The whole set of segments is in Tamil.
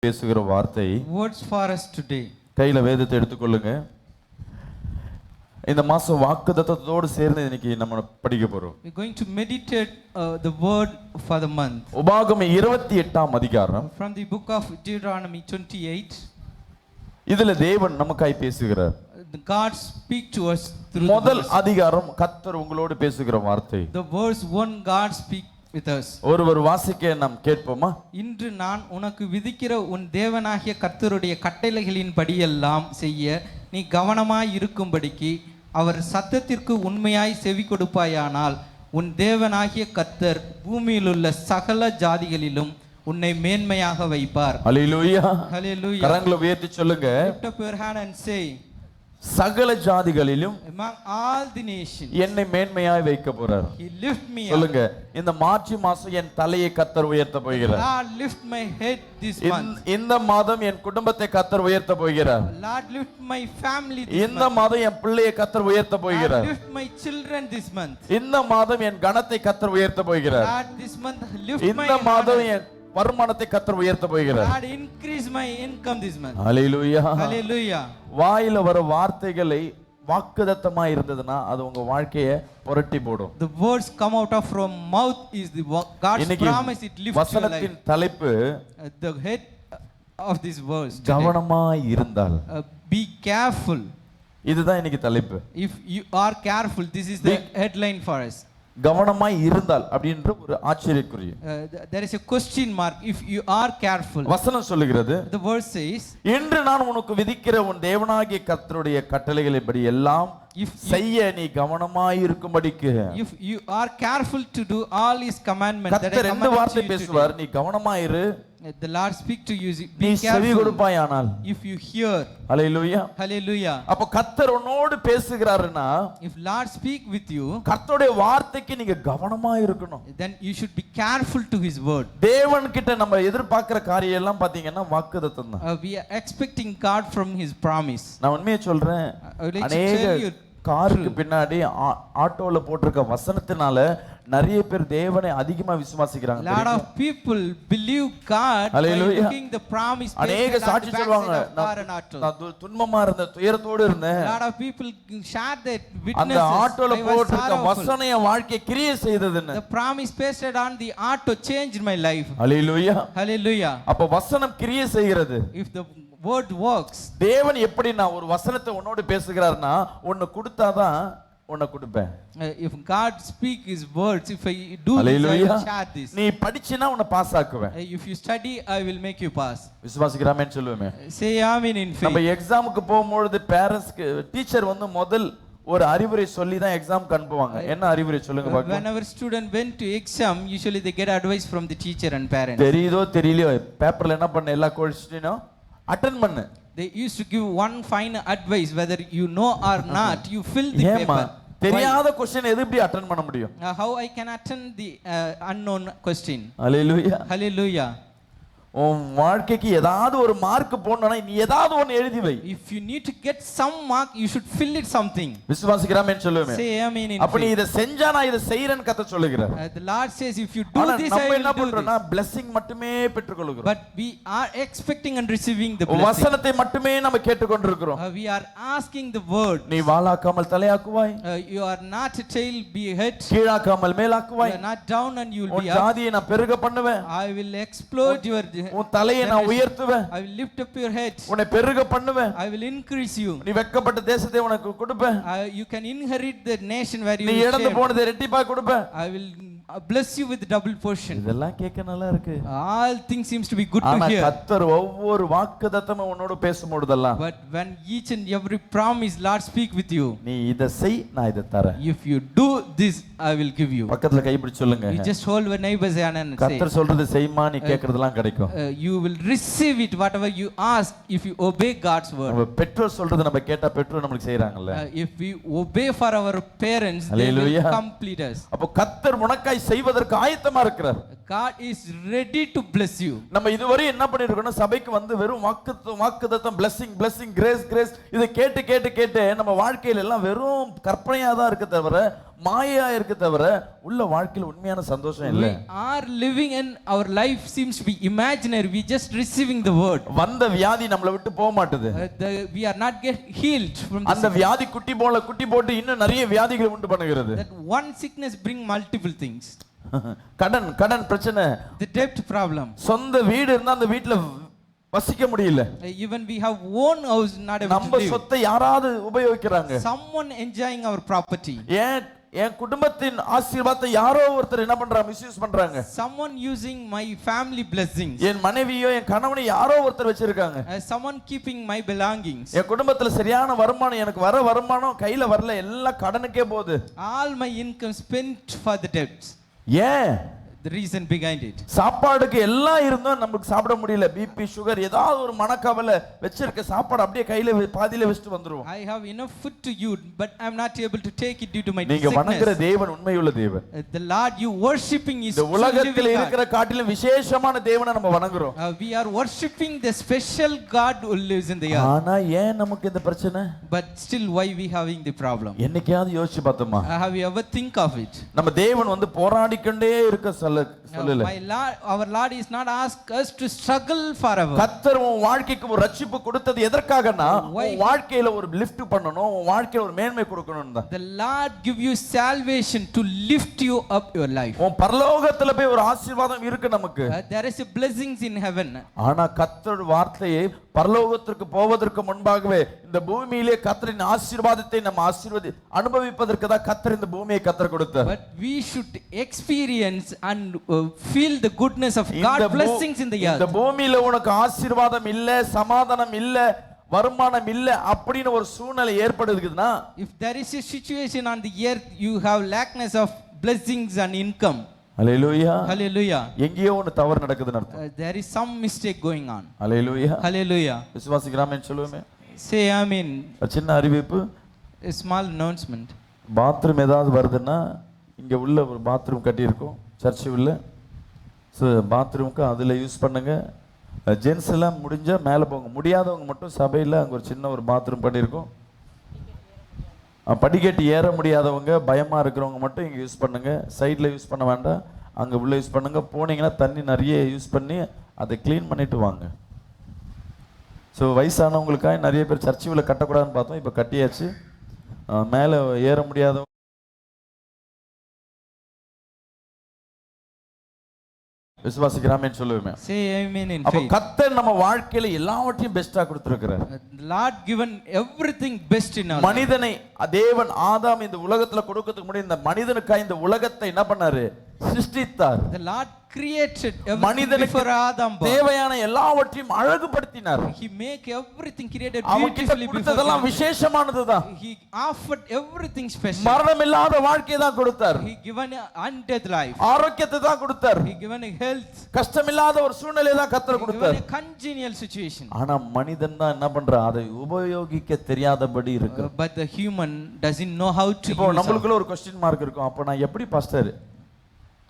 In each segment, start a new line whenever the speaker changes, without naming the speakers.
பேசுகிற வார்த்தை
words for us today.
கையில வேதத்தை எடுத்துக்கொள்ளுங்க. இந்த மாசம் வாக்குத்தத்தத்தோடு சேர்ந்து இன்னைக்கு நம்ம படிக்க போறோம்.
We are going to meditate the word for the month.
உபாகமம் 28ஆம் அதிகாரம்
From the book of Deuteronomy 28.
இதுல தேவன் நமக்காய் பேசுகிறார்.
God speak to us through
முதல் அதிகாரம் கர்த்தர் உங்களோடு பேசுகிற வார்த்தை.
the verse 1. God speak with us.
ஒருவர் வாசிக்க நாம் கேட்போமா?
இன்று நான் உனக்கு விதிக்கிற உன் தேவனாகிய கர்த்தருடைய கட்டளைகளின் படியெல்லாம் செய்ய நீ கவனமாய் இருக்கும்படிக்கு அவர் சத்தத்திற்கு உண்மையாய் செவி கொடுப்பாயானால் உன் தேவனாகிய கர்த்தர் பூமியிலுள்ள சகல ஜாதிகளிலும் உன்னை மேன்மையாக வைப்பார்.
ஹல்லேலூயா.
Hallelujah.
கரங்களை உயர்த்தி சொல்லுங்க.
Lift up your hand and say,
சகல ஜாதிகளிலும்
among all the nations
என்னை மேன்மையாய் வைக்க போறார்.
he lift me up.
சொல்லுங்க, இந்த மார்ச் மாசம் என் தலையை கர்த்தர் உயர்த்த போகிறார்.
Lord, lift my head this month.
இந்த மாதம் என் குடும்பத்தை கர்த்தர் உயர்த்த போகிறார்.
Lord, lift my family this
இந்த
month.
மாதம் என் பிள்ளையை கர்த்தர் உயர்த்த போகிறார்.
Lord, lift my children this month.
இந்த மாதம் என் கணத்தை கர்த்தர் உயர்த்த போகிறார்.
Lord, this month lift my
இந்த மாதம்
honor.
என் வருமானத்தை கர்த்தர் உயர்த்த போகிறார்.
Lord, increase my income this month.
Hallelujah.
Hallelujah.
வாயில வர வார்த்தைகளை வாக்குத்தத்தமா இருந்ததுன்னா அது உங்க வாழ்க்கையை புரட்டி போடும்.
The words come out of from mouth is the God's
இன்னைக்கு
promise, it lifts your life.
வசனத்தின் தலைப்பு
The head of this verse today.
கவனமாய் இருந்தால்.
Be careful.
இதுதான் இன்னைக்கு தலைப்பு.
If you are careful, this is the headline for us.
கவனமாய் இருந்தால் அப்படின்ற ஒரு ஆச்சரியக்குரிய.
There is a question mark. If you are careful.
வசனம் சொல்லுகிறது,
The verse says,
இன்று நான் உனக்கு விதிக்கிற உன் தேவனாகிய கர்த்தருடைய கட்டளைகளின்படி எல்லாம் செய்ய நீ கவனமாய் இருக்கும்படிக்கு.
If you are careful to do all his commandments that I
கர்த்தர் எந்த வார்த்தை
command you
பேசுவார்? நீ கவனமாயிரு.
The Lord speak to you.
நீ
Be
செவி
careful.
கொடுப்பாயானால்.
If you hear.
Hallelujah.
Hallelujah.
அப்ப கர்த்தர் உன்னோடு பேசுகிறாருன்னா,
If Lord speak with you,
கர்த்தருடைய வார்த்தைக்கு நீங்க கவனமா இருக்கணும்.
then you should be careful to his word.
தேவன் கிட்ட நம்ம எதிர்பார்க்கிற காரியம் எல்லாம் பாத்தீங்கன்னா வாக்குத்தத்தம் தான்.
We are expecting God from his promise.
நான் உண்மையை சொல்றேன்.
I would like to tell
அநேக
you,
காருக்கு பின்னாடி ஆட்டோல போட்டிருக்க வசனத்தினால நிறைய பேர் தேவனை அதிகமா விசுவாசிக்கிறாங்க.
lot of people believe God by
Hallelujah.
looking the promise.
அநேக சாட்சி சொல்வாங்க, நான் துன்பமா இருந்த துயரத்தோடு இருந்தேன்.
lot of people share that witnesses.
அந்த ஆட்டோல போட்டிருக்க வசனம் என் வாழ்க்கையை கிரியை செய்ததுன்னு.
The promise pasted on the auto changed my life.
Hallelujah.
Hallelujah.
அப்ப வசனம் கிரியை செய்கிறது.
If the word works,
தேவன் எப்படி நான் ஒரு வசனத்தை உன்னோடு பேசுகிறார்னா ஒன்னு கொடுத்தாதான் உன்னை கொடுப்பேன்.
if God speak his words, if I do this, I will share this.
நீ படிச்சினா உன்னை பாஸ் ஆக்குவேன்.
If you study, I will make you pass.
விசுவாசிக்கிறாமேன்னு சொல்லுவேன்.
Say amen in faith.
நம்ம எக்ஸாமுக்கு போகும்போது பேரண்ட்ஸ்க்கு டீச்சர் வந்து முதல் ஒரு அறிவுரை சொல்லி தான் எக்ஸாம்க்கு அனுப்புவாங்க. என்ன அறிவுரை சொல்லுங்க பாக்கலாம்.
Whenever student went to exam, usually they get advice from the teacher and parents.
தெரியுதோ தெரியலையோ பேப்பர்ல என்ன பண்ண எல்லா கொஸ்டினும் அட்டெண்ட் பண்ணு.
They used to give one final advice, whether you know or not, you fill the paper.
தெரியாத क्वेश्चन எது எப்படி அட்டெண்ட் பண்ண முடியும்?
How I can attend the unknown question?
Hallelujah.
Hallelujah.
உன் வாழ்க்கைக்கு ஏதாவது ஒரு மார்க் போடணும்னா நீ ஏதாவது ஒன்னு எழுதி வை.
If you need to get some mark, you should fill it something.
விசுவாசிக்கிறாமேன்னு சொல்லுவேன்.
Say amen in faith.
அப்ப நீ இத செஞ்சா நான் இத செய்றேன்னு கர்த்தர் சொல்லுகிறார்.
The Lord says, if you do this, I
நம்ம என்ன
will do
பண்றோம்னா
this.
blessing மட்டுமே பெற்றுக்கொள்கிறோம்.
But we are expecting and receiving the blessing.
வசனத்தை மட்டுமே நம்ம கேட்டுக்கொண்டிருக்கிறோம்.
We are asking the word.
நீ வாளாக்காமல் தலையாக்குவாய்.
You are not a tail, be a head.
கீழாக்காமல் மேலாக்குவாய்.
You are not down and you will be
உன்
up.
ஜாதியை நான் பெருக பண்ணுவேன்.
I will explode your.
உன் தலையை நான் உயர்த்துவேன்.
I will lift up your head.
உன்னை பெருக பண்ணுவேன்.
I will increase you.
நீ வெட்கப்பட்ட தேசத்தை உனக்கு கொடுப்பேன்.
You can inherit the nation where you
நீ இழந்து போனதை இரட்டிப்பாய் கொடுப்பேன்.
I will bless you with double portion.
இதெல்லாம் கேட்க நல்லா இருக்கு.
All things seems to be good to
ஆனா
hear.
கர்த்தர் ஒவ்வொரு வாக்குத்தத்தமும் உன்னோடு பேசும்போதெல்லாம்
But when each and every promise Lord speak with you,
நீ இத செய் நான் இத தரேன்.
if you do this, I will give you.
பக்கத்துல கை பிடிச்சு சொல்லுங்க.
You just hold your neighbor's hand and say,
கர்த்தர் சொல்றது செய்மா நீ கேக்குறதெல்லாம் கிடைக்கும்.
you will receive it whatever you ask if you obey God's word.
நம்ம பெற்றோர் சொல்றது நம்ம கேட்டா பெற்றோர் நமக்கு செய்றாங்கல்ல.
If we obey for our parents, they will complete us.
அப்ப கர்த்தர் உனக்காய் செய்வதற்கு ஆயத்தமா இருக்கிறார்.
God is ready to bless you.
நம்ம இதுவரை என்ன பண்ணிருக்கோம்னா சபைக்கு வந்து வெறும் வாக்குத்தத்தம் blessing grace இதை கேட்டு நம்ம வாழ்க்கையில எல்லாம் வெறும் கற்பனையா தான் இருக்கு தவிர மாயையா இருக்கு தவிர உள்ள வாழ்க்கையில உண்மையான சந்தோஷம் இல்ல.
We are living and our life seems to be imaginary. We just receiving the word.
வந்த வியாதி நம்மள விட்டு போக மாட்டுது.
We are not get healed from
அந்த வியாதி குட்டி போட்டு இன்னும் நிறைய வியாதிகளை உண்டு பண்ணுகிறது.
That one sickness bring multiple things.
கடன் பிரச்சனை,
the debt problem.
சொந்த வீடு இருந்தா அந்த வீட்ல வசிக்க முடியல.
Even we have own house not able to live.
நம்ம சொத்தை யாராவது உபயோகிக்கிறாங்க.
Someone enjoying our property.
என் குடும்பத்தின் ஆசீர்வாதத்தை யாரோ ஒருத்தர் என்ன பண்றாங்க, மிஸ்யூஸ் பண்றாங்க.
Someone using my family blessings.
என் மனைவியோ என் கணவனை யாரோ ஒருத்தர் வச்சிருக்காங்க.
Someone keeping my belongings.
என் குடும்பத்துல சரியான வருமானம், எனக்கு வர வருமானம் கையில வரல, எல்லாம் கடனுக்கே போகுது.
All my income spent for the debts.
ஏன்?
The reason behind it.
சாப்பாடுக்கு எல்லாம் இருந்தும் நமக்கு சாப்பிட முடியல. பிபி சுகர் ஏதாவது ஒரு மனக்கவலை வச்சிருக்க சாப்பாடு அப்படியே கையில பாதியில வச்சிட்டு வந்துருவோம்.
I have enough food to eat but I am not able to take it due to my
sickness. நீங்க வணங்குற தேவன் உண்மையுள்ள தேவன்.
The Lord you worshiping is
இந்த உலகத்தில் இருக்கிற காட்டிலும் விசேஷமான தேவனை நம்ம வணங்குறோம்.
We are worshiping the special God who lives in the earth.
ஆனா ஏன் நமக்கு இந்த பிரச்சனை?
But still why we having the problem?
என்னைக்காவது யோசிச்சு பார்த்தோமா?
Have you ever think of it?
நம்ம தேவன் வந்து போராடிக்கொண்டே இருக்க சொல்லல.
My Lord, our Lord is not ask us to struggle forever.
கர்த்தர் உன் வாழ்க்கைக்கு ஒரு ரட்சிப்பு கொடுத்தது எதற்காகனா உன் வாழ்க்கையில ஒரு லிஃப்ட் பண்ணனும், உன் வாழ்க்கையில ஒரு மேன்மை கொடுக்கணும் தான்.
The Lord give you salvation to lift you up your life.
உன் பரலோகத்துல போய் ஒரு ஆசீர்வாதம் இருக்கு நமக்கு.
There is a blessings in heaven.
ஆனா கர்த்தர் வார்த்தையை பரலோகத்திற்கு போவதற்கு முன்பாகவே இந்த பூமியிலே கர்த்தரின் ஆசீர்வாதத்தை நம்ம அனுபவிப்பதற்கு தான் கர்த்தர் இந்த பூமியை கர்த்தர் கொடுத்தார்.
But we should experience and feel the goodness of God blessings in the earth.
இந்த பூமியில உனக்கு ஆசீர்வாதம் இல்ல, சமாதானம் இல்ல, வருமானம் இல்ல அப்படின ஒரு சூழ்நிலை ஏற்படுதுன்னா,
if there is a situation on the earth you have lackness of blessings and income.
Hallelujah.
Hallelujah.
எங்கேயோ ஒன்னு தவறு நடக்குதுன்னு அர்த்தம்.
There is some mistake going on.
Hallelujah.
Hallelujah.
விசுவாசிக்கிறாமேன்னு சொல்லுவோமே.
Say amen.
சின்ன அறிவிப்பு.
A small announcement.
பாத்ரூம் ஏதாவது வருதுன்னா இங்க உள்ள ஒரு பாத்ரூம் கட்டி இருக்கோம் சர்ச் உள்ள. ஸோ பாத்ரூமுக்கு அதில் யூஸ் பண்ணுங்க. ஜென்ஸ் எல்லாம் முடிஞ்சா மேலே போங்க, முடியாதவங்க மட்டும் சபையில் அங்கே ஒரு சின்ன ஒரு பாத்ரூம் பண்ணியிருக்கோம். படிக்கட்டு ஏற முடியாதவங்க பயமாக இருக்கிறவங்க மட்டும் இங்கே யூஸ் பண்ணுங்க. சைடில் யூஸ் பண்ண வேண்டாம், அங்கே உள்ள யூஸ் பண்ணுங்க. போனீங்கன்னா தண்ணி நிறைய யூஸ் பண்ணி அதை க்ளீன் பண்ணிட்டு வாங்க. ஸோ வயசானவங்களுக்காக நிறைய பேர் சர்ச்சு உள்ள கட்டக்கூடாதுன்னு பார்த்தோம், இப்போ கட்டியாச்சு. மேலே ஏற முடியாதவங்க விசுவாசிக்கிறாமேன்னு சொல்லுவேன்.
Say amen in
அப்ப
faith.
கர்த்தர் நம்ம வாழ்க்கையில எல்லாவற்றையும் பெஸ்டா கொடுத்திருக்கிறார்.
Lord given everything best in us.
மனிதனை தேவன் ஆதாம் இந்த உலகத்துல கொடுக்கிறதுக்கு முன்னாடி இந்த மனிதனுக்காக இந்த உலகத்தை என்ன பண்ணாரு, சிருஷ்டித்தார்.
The Lord created everything before Adam.
தேவையான எல்லாவற்றையும் அழகுபடுத்தினார்.
He make everything created
அவருக்கு
beautifully before.
கொடுத்ததெல்லாம் விசேஷமானதுதான்.
He offered everything special.
மரணம் இல்லாத வாழ்க்கையை தான் கொடுத்தார்.
He given undead life.
ஆரோக்கியத்தை தான் கொடுத்தார்.
He given a health.
கஷ்டமில்லாத ஒரு சூழ்நிலையை தான் கர்த்தர் கொடுத்தார்.
Given a congenial situation.
ஆனா மனிதன் தான் என்ன பண்றான், அதை உபயோகிக்க தெரியாதபடி இருக்கு.
But the human doesn't know how to
இப்போ
use.
நம்மளுக்குள்ள ஒரு क्वेश्चन மார்க் இருக்கும். அப்ப நான் எப்படி பாஸ்டர்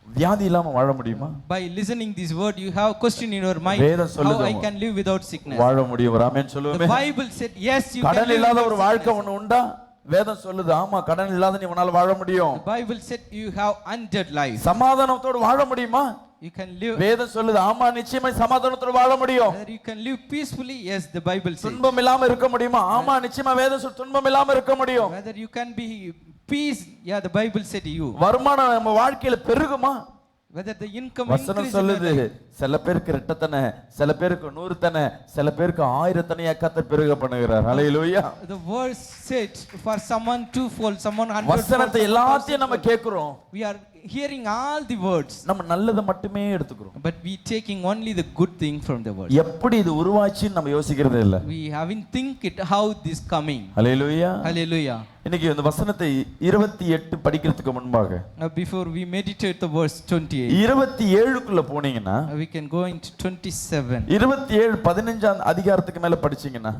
வியாதி இல்லாம வாழ முடியுமா?
By listening this word you have question in your mind, how I can live without sickness.
வாழ முடியும். ஆமென் சொல்லுங்க.
The Bible said yes you can live.
கடன் இல்லாத ஒரு வாழ்க்கை ஒண்ணு உண்டா? வேதம் சொல்லுது ஆமா, கடன் இல்லாத நீ உன்னால வாழ முடியும்.
The Bible said you have undead life.
சமாதானத்தோட வாழ முடியுமா?
You can live.
வேதம் சொல்லுது ஆமா, நிச்சயமா சமாதானத்தோட வாழ முடியும்.
Whether you can live peacefully, yes the Bible says.
துன்பம் இல்லாம இருக்க முடியுமா? ஆமா, நிச்சயமா வேதம் சொல்லுது துன்பம் இல்லாம இருக்க முடியும்.
Whether you can be peace, yeah the Bible said you.
வருமானம் நம்ம வாழ்க்கையில பெருகுமா?
Whether the income
வசனம் சொல்லுது சில பேருக்கு ரெட்டத்தனை, சில பேருக்கு 100 தனை, சில பேருக்கு 1000 தனையா கர்த்தர் பெருக பண்ணுகிறார். ஹல்லேலூயா.
The verse said for someone twofold, someone 100.
வசனத்தை எல்லாத்தையும் நம்ம கேக்குறோம்.
We are hearing all the words.
நம்ம நல்லதை மட்டுமே எடுத்துக்கிறோம்.
But we taking only the good thing from the word.
எப்படி இது உருவாச்சுன்னு நம்ம யோசிக்கிறதே இல்ல.
We haven't think it how this coming.
Hallelujah.
Hallelujah.
இன்னைக்கு இந்த வசனத்தை 28 படிக்கிறதுக்கு முன்பாக
Before we meditate the verse 28,
27க்குள்ள போனீங்கன்னா
we can go into 27.
27 15ஆம் அதிகாரத்துக்கு மேல படிச்சீங்கன்னா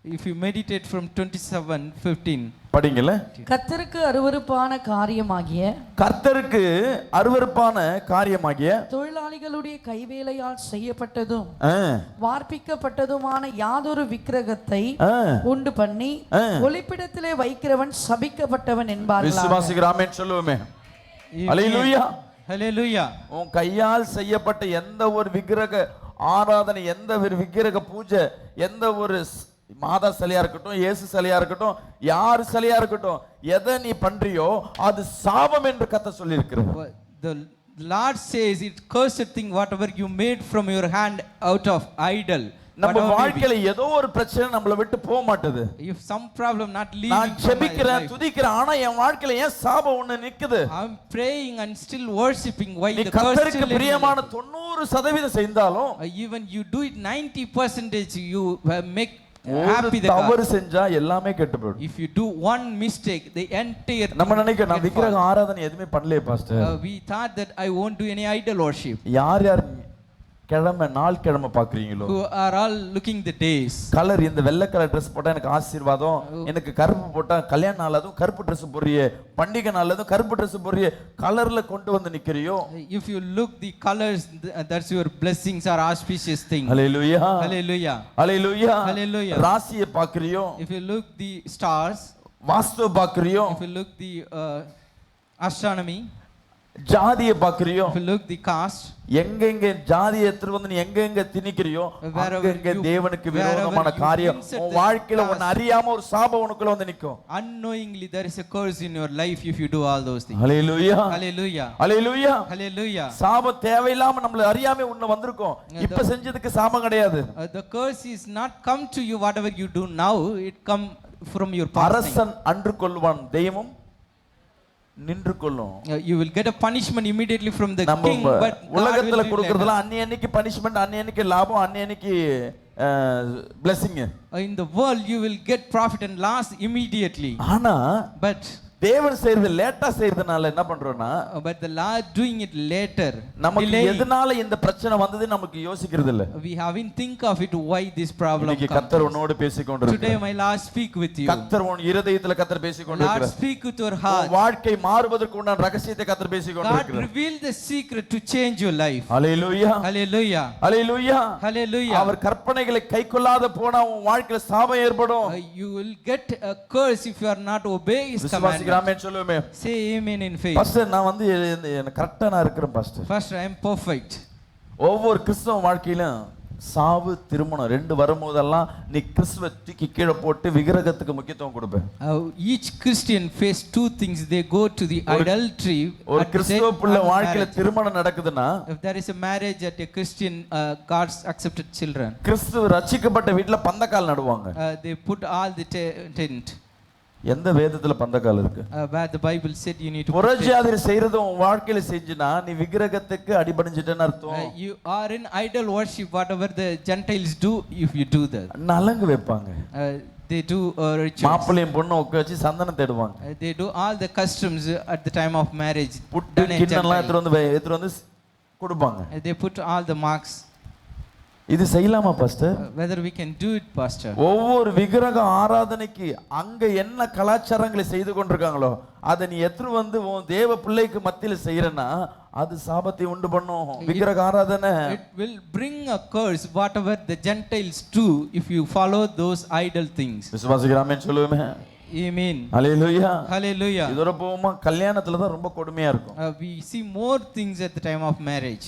If you meditate from 27:15.
படிங்கல.
கர்த்தருக்கு அருவருப்பான காரியமாகிய
கர்த்தருக்கு அருவருப்பான காரியமாகிய
தொழிலாளிகளுடைய கைவேலையால் செய்யப்பட்டதும் வார்ப்பிக்கப்பட்டதுமான யாதொரு விக்கிரகத்தை உண்டு பண்ணி ஒளிப்பிடத்திலே வைக்கிறவன் சபிக்கப்பட்டவன் என்பார்கள்.
விசுவாசிக்கிற ஆமென் சொல்லுவோமே. ஹalleluya.
ஹalleluya.
உன் கையால் செய்யப்பட்ட எந்த ஒரு விக்கிரக ஆராதனை, எந்த ஒரு விக்கிரக பூஜை, எந்த ஒரு மாதா சிலையா இருக்கட்டும், இயேசு சிலையா இருக்கட்டும், யார் சிலையா இருக்கட்டும், எதை நீ பண்றியோ அது சாபம் என்று கர்த்தர் சொல்லியிருக்கிறார்.
The Lord says it cursed thing whatever you made from your hand out of idol.
நம்ம வாழ்க்கையில ஏதோ ஒரு பிரச்சனை நம்மள விட்டு போக மாட்டேது.
If some problem not leaving,
நான் ஜெபிக்கிறேன், துதிக்கிறேன், ஆனா என் வாழ்க்கையில ஏன் சாபம் ஒண்ணு நிக்குது?
I'm praying and still worshiping while the curse
கர்த்தருக்கு பிரியமான 90% செய்தாலும்
even you do it 90% you make happy the
தவறு செஞ்சா எல்லாமே கெட்டு போய்டும்.
If you do one mistake the entire
நம்ம நினைக்கிறோம் நான் விக்கிரக ஆராதனை எதுமே பண்ணலையே pastor.
We thought that I won't do any idol worship.
யார் கிழமை நாள் கிழமை பாக்குறீங்களோ,
who are all looking the days,
colour இந்த வெள்ளை கலர் Dress போட்டா எனக்கு ஆசீர்வாதம், எனக்கு கருப்பு போட்டா கல்யாண நாள், அதுவும் கருப்பு Dress போறியே, பண்டிகை நாள் அதுவும் கருப்பு Dress போறியே, கலர்ல கொண்டு வந்து நிக்கிறியோ.
If you look the colors, that's your blessings are auspicious thing.
Hallelujah,
hallelujah,
hallelujah,
hallelujah.
ராசியை பாக்குறியோ,
if you look the stars,
vastu பாக்குறியோ,
if you look the astronomy,
ஜாதியை பாக்குறியோ,
if you look the caste,
எங்கெங்க ஜாதியை எடுத்து வந்து நீ எங்கெங்க திணிக்கிறியோ அங்கங்க தேவனுக்கு விரோதமான காரியம் உன் வாழ்க்கையில உன்னை அறியாம ஒரு சாபம் உனக்குள்ள வந்து நிக்கும்.
Unknowingly there is a curse in your life if you do all those things.
Hallelujah,
hallelujah,
hallelujah,
hallelujah.
சாபம் தேவையில்லாம நம்மள அறியாம உன்ன வந்திருக்கும். இப்ப செஞ்சதுக்கு சாபம் கிடையாது.
The curse is not come to you whatever you do now, it come from your past.
அரசன் அன்று கொள்வான், தெய்வம் நின்று கொள்ளும்.
You will get a punishment immediately from the king, but
உலகத்துல கொடுக்கிறதெல்லாம் அன்னைக்கு பனிஷ்மென்ட், அன்னைக்கு லாபம், அன்னைக்கு blessing.
In the world you will get profit and loss immediately.
ஆனா
but
தேவன் செய்யறது லேட்டா செய்யறதுனால என்ன பண்றோம்னா,
but the Lord doing it later,
நமக்கு எதனால இந்த பிரச்சனை வந்தது நமக்கு யோசிக்கிறது இல்ல.
we haven't think of it why this problem comes.
கர்த்தர் உன்னோடு பேசிக்கொண்டிருக்கிறார்.
Today my Lord speak with you.
கர்த்தர் உன் இதயத்துல கர்த்தர் பேசிக்கொண்டிருக்கிறார்.
Lord speak with your heart.
வாழ்க்கை மாறுவதற்கு உண்டான ரகசியத்தை கர்த்தர் பேசிக்கொண்டிருக்கிறார்.
God reveal the secret to change your life.
Hallelujah,
hallelujah,
hallelujah,
hallelujah.
அவர் கற்பனைகளை கைக்கொள்ளாத போனா உன் வாழ்க்கையில சாபம் ஏற்படும்.
You will get a curse if you are not obey his command.
ஆமென் சொல்லுமே.
Say amen in faith.
Pastor நான் வந்து கரெக்ட்டா நான் இருக்கிறேன் pastor.
Pastor I am perfect.
ஒவ்வொரு கிறிஸ்தவ வாழ்க்கையிலும் சாவு திருமணம் ரெண்டு வரும்போதெல்லாம் நீ கிறிஸ்துவை தூக்கி கீழே போட்டு விக்கிரகத்துக்கு முக்கியத்துவம் கொடுப்ப.
Each Christian face two things, they go to the adultery.
ஒரு கிறிஸ்தவ பிள்ளை வாழ்க்கையில திருமணம் நடக்குதுன்னா,
if there is a marriage at a Christian God's accepted children,
கிறிஸ்துவ ரட்சிக்கப்பட்ட வீட்ல பந்தக்கால் நடுவாங்க.
they put all the tent.
எந்த வேதத்துல பந்தக்கால் இருக்கு?
Where the Bible said you need to
புறஜாதியர் செய்யறது உன் வாழ்க்கையில செஞ்சினா நீ விக்கிரகத்துக்கு அடிபணிஞ்சிட்டேன்னு அர்த்தம்.
you are in idol worship whatever the Gentiles do. If you do that,
நலங்கு வைப்பாங்க.
they do rituals.
மாப்பிள்ளையும் பொண்ணு உட்கார வச்சு சந்தனம் தேடுவாங்க.
they do all the customs at the time of marriage.
புட்டு கிண்ணம்லாம் எடுத்து வந்து கொடுப்பாங்க.
they put all the marks.
இது செய்யலாமா pastor?
whether we can do it pastor.
ஒவ்வொரு விக்கிரக ஆராதனைக்கு அங்க என்ன கலாச்சாரங்களை செய்து கொண்டிருக்காங்களோ அதை நீ எத்து வந்து உன் தேவ பிள்ளைக்கு மத்தியில செய்யறனா அது சாபத்தை உண்டு பண்ணும். விக்கிரக ஆராதனை
it will bring a curse whatever the Gentiles do if you follow those idol things.
விசுவாசிக்கிறாமே சொல்லுவேன்.
Amen.
Hallelujah,
hallelujah.
இதோட போமா கல்யாணத்துல தான் ரொம்ப கொடுமையா இருக்கும்.
we see more things at the time of marriage.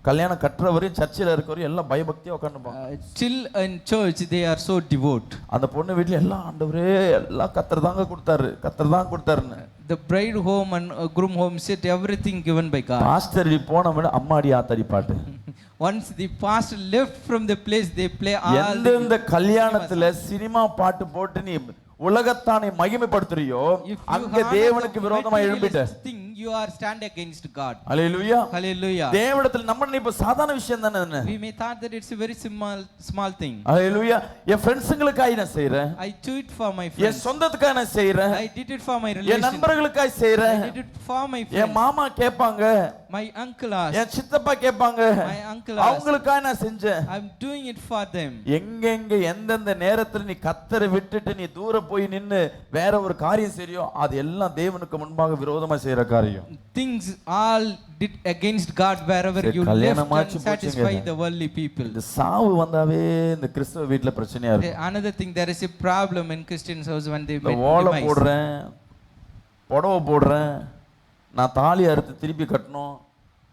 கல்யாணம் கற்றவரையும் சர்ச்சில் இருக்கவரையும் எல்லாம் பயபக்தியா உட்கார்ந்துப்பாங்க.
Still in church they are so devout.
அந்த பொண்ணு வீட்ல எல்லாம் ஆண்டவரே எல்லாம் கர்த்தர் தாங்க கொடுத்தாருன்னு.
The bride home and groom home said everything given by God.
Pastor போனவன அம்மாடி ஆத்தாடி பாட்டு.
Once the pastor left from the place they play all
இந்த கல்யாணத்துல சினிமா பாட்டு போட்டு நீ உலகத்தானை மகிமைப்படுத்துறியோ அங்க தேவனுக்கு விரோதமா எழும்பிட்ட.
you are stand against God.
Hallelujah,
hallelujah.
தேவனிடத்துல நம்ம இப்ப சாதாரண விஷயம் தானே.
we may thought that it's a very small thing.
Hallelujah. என் ஃப்ரெண்ட்ஸ்ங்களுக்காக நான் செய்றேன்.
I do it for my friends.
என் சொந்தத்துக்காக நான் செய்றேன்.
I did it for my relations.
என் நண்பர்களுக்காக செய்றேன்.
I did it for my friends.
என் மாமா கேட்பாங்க
My uncle asked.
என் சித்தப்பா கேட்பாங்க,
My uncle asked.
அவங்களுக்காக நான் செஞ்சேன்.
I'm doing it for them.
எங்கெங்க எந்தெந்த நேரத்துல நீ கத்தரை விட்டுட்டு நீ தூர போய் நின்னு வேற ஒரு காரியம் செய்றியோ அது எல்லாம் தேவனுக்கு முன்பாக விரோதமா செய்யற காரியம்.
Things all did against God wherever you left and satisfy the worldly people.
இந்த சாவு வந்தாவே இந்த கிறிஸ்தவ வீட்ல பிரச்சனையா இருக்கு.
Another thing, there is a problem in Christians' house when they
இந்த ஓலை போடுறேன், புடவை போடுறேன், நான் தாலி அறுத்து திருப்பி கட்டணும்,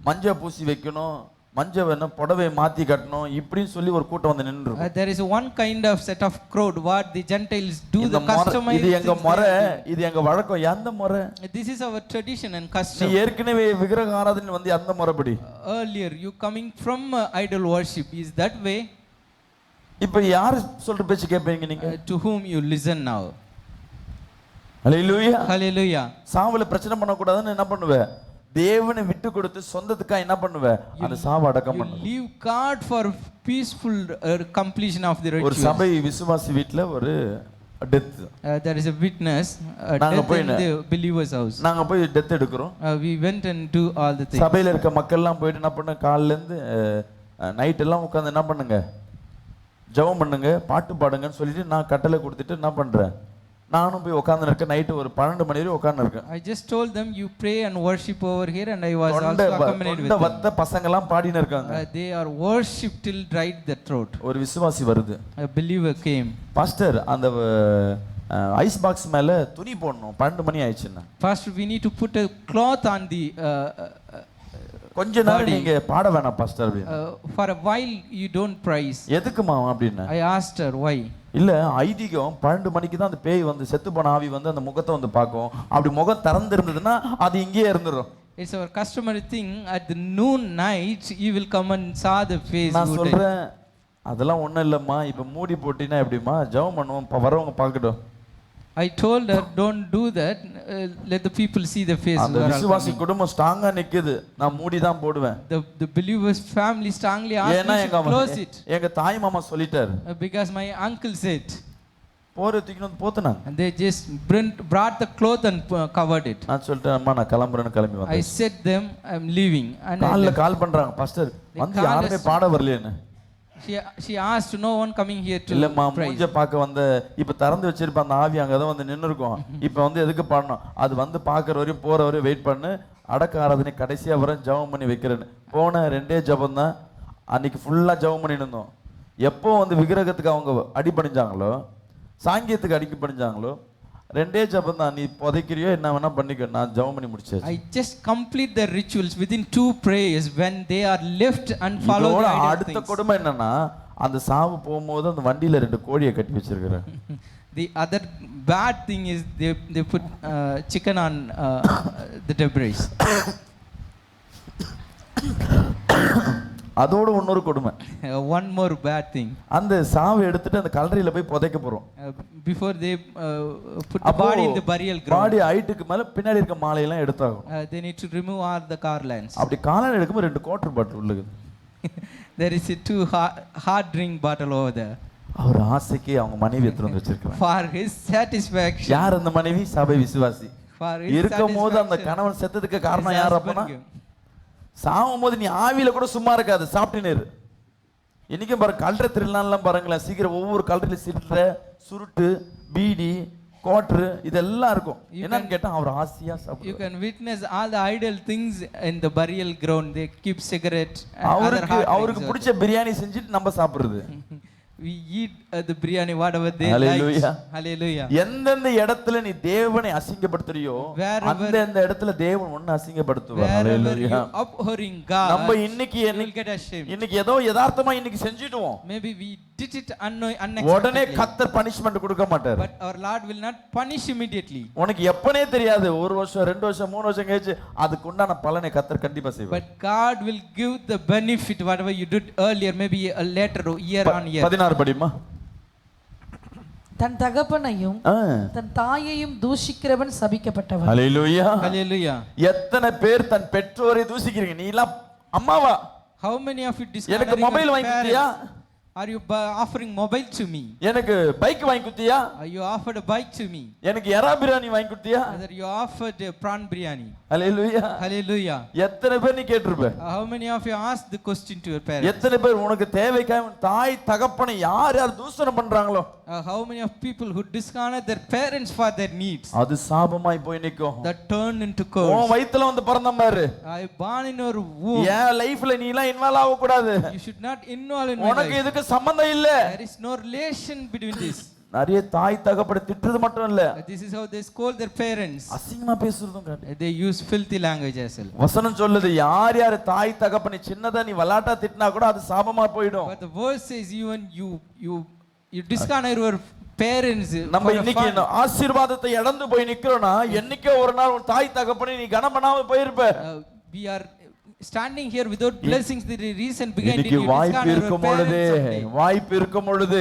மஞ்சள் பூசி வைக்கணும், மஞ்சள் வேணும், புடவை மாத்தி கட்டணும், இப்படின்னு சொல்லி ஒரு கூட்டம் வந்து நின்று.
There is one kind of set of crowd what the Gentiles do, the customized.
இது எங்க முறை, இது எங்க வழக்கம். எந்த முறை?
This is our tradition and custom.
நீ ஏற்கனவே விக்கிரக ஆராதனை வந்து அந்த முறைப்படி.
Earlier you coming from idol worship is that way.
இப்போ யார் சொல்ற பேச்சு கேட்பீங்க நீங்க?
To whom you listen now?
Hallelujah.
Hallelujah.
சாவுல பிரச்சனை பண்ண கூடாதுன்னு என்ன பண்ணுவே? தேவனை விட்டு கொடுத்து சொந்தத்துக்கா என்ன பண்ணுவே? அந்த சாவு அடக்கம் பண்ணுவே.
Leave God for peaceful completion of the rituals.
ஒரு சபை விசுவாசி வீட்ல ஒரு death.
There is a witness death in the believer's house.
நாங்க போய் டெத் எடுக்கிறோம்.
We went and do all the things.
சபையில இருக்க மக்கள் எல்லாம் போயிட்டு என்ன பண்ண, காலையில இருந்து நைட் எல்லாம் உட்கார்ந்து என்ன பண்ணுங்க, ஜெபம் பண்ணுங்க, பாட்டு பாடுங்கன்னு சொல்லிட்டு நான் கட்டளை கொடுத்துட்டு என்ன பண்றேன், நானும் போய் உட்கார்ந்து இருக்கேன். நைட்டு ஒரு 12 மணி வரை உட்கார்ந்து இருக்கேன்.
I just told them you pray and worship over here and I was also accompanied with them.
வந்த பசங்க எல்லாம் பாடின இருக்காங்க.
They are worship till dried the throat.
ஒரு விசுவாசி வருது.
A believer came.
பாஸ்டர், அந்த ஐஸ் பாக்ஸ் மேல துணி போடணும், 12 மணி ஆயிடுச்சுன்னா.
Pastor, we need to put a cloth on the
கொஞ்ச நேரம் நீங்க பாட வேணாம் பாஸ்டர் அப்படினா.
For a while you don't praise.
எதுக்குமா அப்படினா?
I asked her why.
இல்ல, ஐதீகம் 12 மணிக்கு தான் அந்த பேய் வந்து செத்து போன ஆவி வந்து அந்த முகத்தை வந்து பார்க்கும். அப்படி முகம் திறந்து இருந்ததுன்னா அது இங்கேயே இருந்துரும்.
It's our customary thing, at the noon night you will come and saw the face.
நான் சொல்றேன், அதெல்லாம் ஒண்ணும் இல்லம்மா, இப்ப மூடி போட்டினா எப்படிமா ஜெபம் பண்ணுவோம், வரவங்க பார்க்கட்டும்.
I told her don't do that, let the people see the face.
அந்த விசுவாசி குடும்பம் ஸ்ட்ராங்கா நிக்குது, நான் மூடி தான் போடுவேன்.
The believers family strongly asked me to close it.
எங்க தாய் மாமா சொல்லிட்டாரு.
Because my uncle said.
போற தூக்கிட்டு வந்து போத்துனாங்க.
And they just brought the cloth and covered it.
நான் சொல்லிட்டேன், அம்மா நான் கிளம்புறேன்னு கிளம்பி வந்தேன்.
I said them I'm leaving. And
கால் பண்றாங்க, பாஸ்டர் வந்து யாருமே பாட வரலையேன்னு.
She asked, no one coming here to
இல்லம்மா, மூஞ்ச பார்க்க வந்த, இப்ப திறந்து வச்சிருப்ப அந்த ஆவி அங்கதான் வந்து நின்னு இருக்கும். இப்ப வந்து எதுக்கு பாடணும், அது வந்து பாக்குற வரையும் போற வரையும் வெயிட் பண்ணு, அடக்க ஆராதனை கடைசியா வர ஜெபம் பண்ணி வைக்கிறேன்னு. போன 2 ஜெபம் தான், அன்னைக்கு ஃபுல்லா ஜெபம் பண்ணி இருந்தோம். எப்போ வந்து விக்கிரகத்துக்கு அவங்க அடிபணிஞ்சாங்களோ, சாங்கியத்துக்கு அடிபணிஞ்சாங்களோ, 2 ஜெபம் தான். நீ புதைக்கிறியோ என்ன வேணா பண்ணிக்கோ, நான் ஜெபம் பண்ணி முடிச்சாச்சு.
I just complete the rituals within 2 prayers when they are left and follow the idol things.
அடுத்த கொடுமை என்னன்னா, அந்த சாவு போகும்போது அந்த வண்டியில 2 கோழியை கட்டி வச்சிருக்காங்க.
The other bad thing is they put chicken on the debris.
அதோட இன்னொரு கொடுமை.
One more bad thing.
அந்த சாவை எடுத்துட்டு அந்த கல்லறையில போய் புதைக்க போறோம்.
Before they put the body in the burial ground.
பாடி ஹைட்டுக்கு மேல பின்னாடி இருக்க மாலை எல்லாம் எடுத்தாகும்.
They need to remove all the garlands.
அப்படி காலால எடுக்கும்போது 2 குவார்ட்டர் பாட்டில் உள்ளது.
There is a 2 hard drink bottle over there.
அவர் ஆசைக்கு அவங்க மனைவி எடுத்து வந்து வச்சிருக்காங்க.
For his satisfaction.
யார் அந்த மனைவி? சபை விசுவாசி. இருக்கும்போது அந்த கணவன் செத்ததுக்கு காரணம் யார் அப்பனா? சாவும்போது நீ ஆவியில கூட சும்மா இருக்காது, சாப்பிட்டுனேரு. இன்னைக்கும் பாருங்க, கல்ற திருநாள்லாம் பாருங்களேன், சீக்கிரம் ஒவ்வொரு கல்றையில சில்ற, சுருட்டு, பீடி, குவார்டர் இதெல்லாம் இருக்கும். என்னன்னு கேட்டா அவர் ஆசையா சாப்பிடுவார்.
You can witness all the idle things in the burial ground. They keep cigarette and
அவருக்கு பிடிச்ச பிரியாணி செஞ்சுட்டு நம்ம சாப்பிடுறது.
We eat the biryani whatever they
Hallelujah.
like. Hallelujah.
எந்தெந்த இடத்துல நீ தேவனை அசிங்கப்படுத்துறியோ அந்த இடத்துல தேவன் உன்னை அசிங்கப்படுத்துவார்.
Hallelujah. Abhorring God.
நம்ம இன்னைக்கு ஏதோ யதார்த்தமா இன்னைக்கு செஞ்சிடுவோம்.
Maybe we did it unexpectedly.
உடனே கர்த்தர் பனிஷ்மென்ட் கொடுக்க மாட்டார்.
But our Lord will not punish immediately.
உனக்கு எப்பனே தெரியாது, 1 வருஷம் 2 வருஷம் 3 வருஷம் கழிச்சு அதுக்கு உண்டான பலனை கர்த்தர் கண்டிப்பா செய்வார்.
But God will give the benefit whatever you did earlier, maybe a later year on year.
16 படிமா.
தன் தகப்பனையும் தன் தாயையும் தூஷிக்கிறவன் சபிக்கப்பட்டவன்.
ஹalleluya.
Hallelujah.
எத்தனை பேர் தன் பெற்றோரை தூஷிக்கிறீங்க? நீ எல்லாம் அம்மாவா?
How many of you discover
எனக்கு மொபைல் வாங்கி கொடுத்தியா?
Are you offering mobile to me?
எனக்கு பைக் வாங்கி கொடுத்தியா?
You offered a bike to me.
எனக்கு எறா பிரியாணி வாங்கி கொடுத்தியா?
Whether you offered a prawn biryani.
Hallelujah.
Hallelujah.
எத்தனை பேர் நீ கேட்டிருப்ப?
How many of you asked the question to your parents?
எத்தனை பேர் உனக்கு தேவைக்காக தாய் தகப்பனை யார் யார் தூஷணம் பண்றாங்களோ
How many of people who dishonor their parents for their needs?
அது சாபமாய் போய் நிக்கும்.
That turn into
உன்
curse.
வயித்துல வந்து பிறந்த பாரு.
I born in your womb.
என் லைஃப்ல நீ எல்லாம் இன்வால்வ் ஆக கூடாது.
You should not involve in my
உனக்கு
life.
இதுக்கு சம்பந்தம் இல்ல.
There is no relation between this.
நிறைய தாய் தகப்பனை திட்டுறது மட்டும் இல்ல,
This is how they scold their parents.
அசிங்கமா பேசுறதும் காட்டு.
They use filthy language as well.
வசனம் சொல்லுது யார் யார் தாய் தகப்பனை சின்னதா நீ விளையாட்டா திட்டினா கூட அது சாபமா போயிடும்.
But the verse says even you dishonor your parents.
நம்ம
for a
இன்னைக்கு
fun.
ஆசீர்வாதத்தை இழந்து போய் நிக்கிறோம்னா என்னைக்கோ ஒரு நாள் உன் தாய் தகப்பனை நீ கனம் பண்ணாம போயிருப்ப.
We are standing here without blessings. The reason behind it,
இன்னைக்கு
you
வாய்ப்பு
dishonor your
இருக்கும் பொழுது
parents someday.
வாய்ப்பு இருக்கும் பொழுது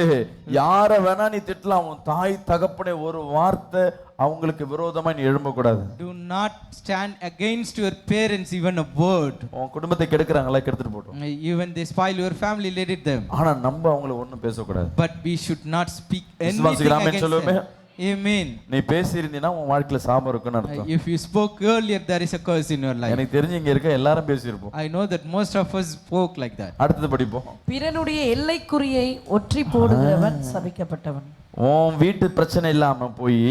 யார வேணா நீ திட்டலாம், உன் தாய் தகப்பனை ஒரு வார்த்தை அவங்களுக்கு விரோதமா நீ எழும்ப கூடாது.
Do not stand against your parents even a word.
உன் குடும்பத்தை கெடுக்குறாங்களா, கெடுத்துட்டு போட்டோம்.
Even they spoil your family, let it them.
ஆனா நம்ம அவங்கள ஒண்ணும் பேசக்கூடாது.
But we should not speak anything
விசுவாசிக்கிறாமே
against
சொல்லுமே.
them. Amen.
நீ பேசியிருந்தீனா உன் வாழ்க்கையில சாபம் இருக்குன்னு அர்த்தம்.
If you spoke earlier, there is a curse in your life.
எனக்கு தெரிஞ்சு இங்க இருக்க எல்லாரும் பேசியிருப்போம்.
I know that most of us spoke like that.
அடுத்தது படிப்போம்.
பிறனுடைய எல்லைக்குறியை ஒற்றி போடுகிறவன் சபிக்கப்பட்டவன்.
உன் வீட்டு பிரச்சனை இல்லாம போய்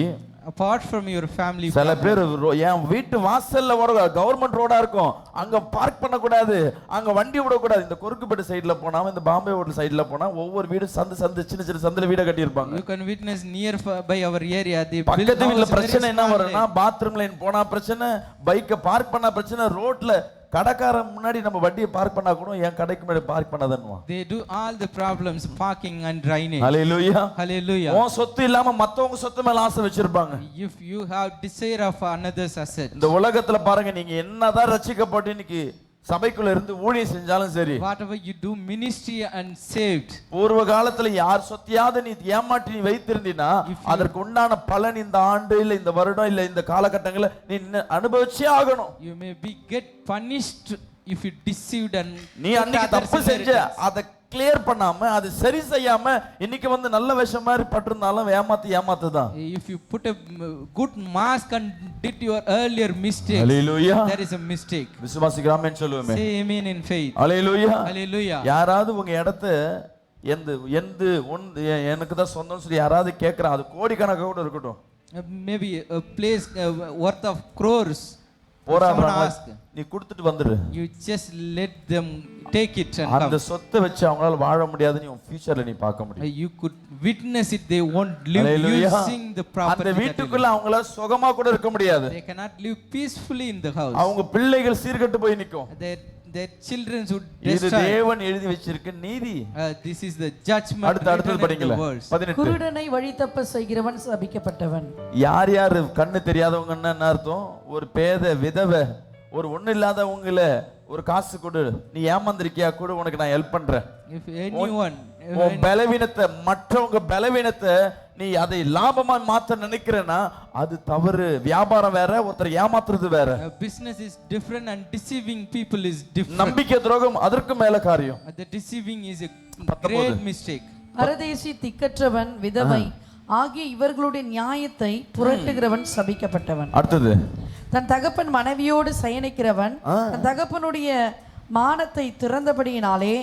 Apart from your family
சில
problem,
பேர் என் வீட்டு வாசல்ல ஓட கவர்மெண்ட் ரோடா இருக்கும், அங்க பார்க் பண்ணக்கூடாது, அங்க வண்டி விடக்கூடாது. இந்த குறுக்குப்பேட்டை சைடுல போனா, இந்த பாம்பே ஹோட்டல் சைடுல போனா ஒவ்வொரு வீடு சந்து சின்ன சின்ன சந்துல வீட கட்டி இருப்பாங்க.
you can witness near by our area they build
பக்கத்து வீட்ல
houses very
பிரச்சனை என்ன
small
வரும்னா, பாத்ரூம் லைன் போனா பிரச்சனை, பைக்கை பார்க் பண்ணா பிரச்சனை, ரோட்ல கடைக்காரன் முன்னாடி நம்ம வண்டியை பார்க் பண்ணா கூட என் கடைக்கு முன்னாடி park பண்ணாதன்னுவா.
they do all the problems, parking and drainage.
Hallelujah.
Hallelujah.
உன் சொத்து இல்லாம மத்தவங்க சொத்து மேல ஆசை வச்சிருப்பாங்க.
If you have desire of another's asset,
இந்த உலகத்துல பாருங்க, நீங்க என்னதான் ரட்சிக்கப்பட்டு இன்னைக்கு சபைக்குள்ள இருந்து ஊழியம் செஞ்சாலும் சரி,
whatever you do ministry and saved,
பூர்வ காலத்துல யார் சொத்தையாவது நீ ஏமாற்றி நீ வைத்திருந்தீனா அதற்கு உண்டான பலன் இந்த ஆண்டு இல்ல இந்த வருடம் இல்ல இந்த காலகட்டங்கள்ல நீ அனுபவிச்சே ஆகணும்.
you may be get punished if you deceived and
நீ
took
அன்னைக்கு
others'
தப்பு செஞ்ச
inheritance.
அதை கிளியர் பண்ணாம அது சரி செய்யாம இன்னைக்கு வந்து நல்ல விஷயம் மாதிரி பட்டிருந்தாலும் ஏமாத்துதான்.
If you put a good mask and did your earlier mistakes,
hallelujah.
there is a mistake.
விசுவாசிக்கிறாமேன்னு சொல்லுவேமே.
Say amen in faith.
Hallelujah.
Hallelujah.
யாராவது உங்க இடத்தை எனக்கு தான் சொந்தம்னு சொல்லி யாராவது கேட்கறா, அது கோடிக்கணக்காக கூட இருக்கட்டும்,
Maybe a place worth of crores.
போராடுறாங்க,
Ask.
நீ கொடுத்துட்டு வந்துரு.
You just let them take it and
அந்த
come.
சொத்தை வச்சு அவங்களால வாழ முடியாது, நீ உன் ஃபியூச்சர்ல நீ பார்க்க முடியும்.
You could witness it. They won't live
Hallelujah.
using the property.
அந்த
that they
வீட்டுக்குள்ள அவங்களால சுகமா கூட இருக்க முடியாது.
live. They cannot live peacefully in the house.
அவங்க பிள்ளைகள் சீர்கெட்டு போய் நிக்கும்.
Their children would
இது
destroy.
தேவன் எழுதி வச்சிருக்க நீதி.
This is the judgment
அடுத்து
written in
படிங்களே.
the words.
18.
குருடனை வழி தப்ப செய்கிறவன் சபிக்கப்பட்டவன்.
யார் யார் கண்ணு தெரியாதவங்கன்னா என்ன அர்த்தம்? ஒரு பேத விதவை, ஒரு ஒண்ணு இல்லாதவங்கள ஒரு காசு கொடு, நீ ஏமாந்திருக்கியா கூட, உனக்கு நான் ஹெல்ப் பண்றேன்.
If anyone,
உன் பலவீனத்தை, மற்றவங்க பலவீனத்தை நீ அதை லாபமா மாத்த நினைக்கிறேன்னா அது தவறு. வியாபாரம் வேற, ஒருத்தர் ஏமாத்துறது வேற.
business is different and deceiving people is different.
நம்பிக்கை துரோகம் அதற்கு மேல காரியம்.
The deceiving is a great mistake.
பரதேசி, திக்கற்றவன், விதவை ஆகிய இவர்களுடைய நியாயத்தை புரட்டுகிறவன் சபிக்கப்பட்டவன்.
அடுத்தது,
தன் தகப்பன் மனைவியோடு சயனிக்கிறவன் தன் தகப்பனுடைய மானத்தை திறந்தபடியினாலே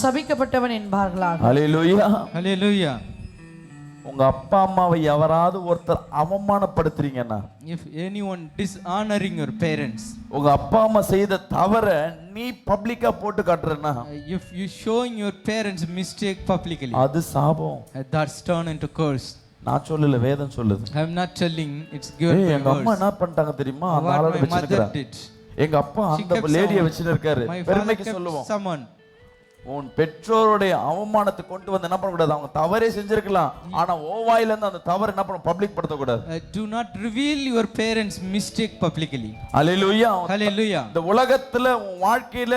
சபிக்கப்பட்டவன் என்பார்களாக.
ஹalleluya.
Hallelujah.
உங்க அப்பா அம்மாவை எவராவது ஒருத்தர் அவமானப்படுத்துறீங்கன்னா,
If anyone dishonoring your parents,
உங்க அப்பா அம்மா செய்த தவற நீ பப்ளிக்கா போட்டு காட்டுறேன்னா
if you showing your parents mistake publicly,
அது சாபம்.
that's turn into curse.
நான் சொல்லல, வேதம் சொல்லுது.
I am not telling, it's given by
எங்க அம்மா
words.
என்ன பண்ணிட்டாங்க தெரியுமா? அந்த
What
ஆளோட
my mother
வச்சிருக்காரு.
did.
எங்க அப்பா
She
அந்த
kept
லேடியை
someone.
வச்சிட்டு இருக்காரு.
My father
பெருமைக்கு
kept
சொல்லுவோம்.
someone.
உன் பெற்றோருடைய அவமானத்தை கொண்டு வந்து என்ன பண்ணக்கூடாது? அவங்க தவறே செஞ்சிருக்கலாம், ஆனா ஓவாயில இருந்து அந்த தவறு என்ன பண்ண public படுத்தக்கூடாது.
Do not reveal your parents' mistake publicly.
Hallelujah.
Hallelujah.
இந்த உலகத்துல உன் வாழ்க்கையில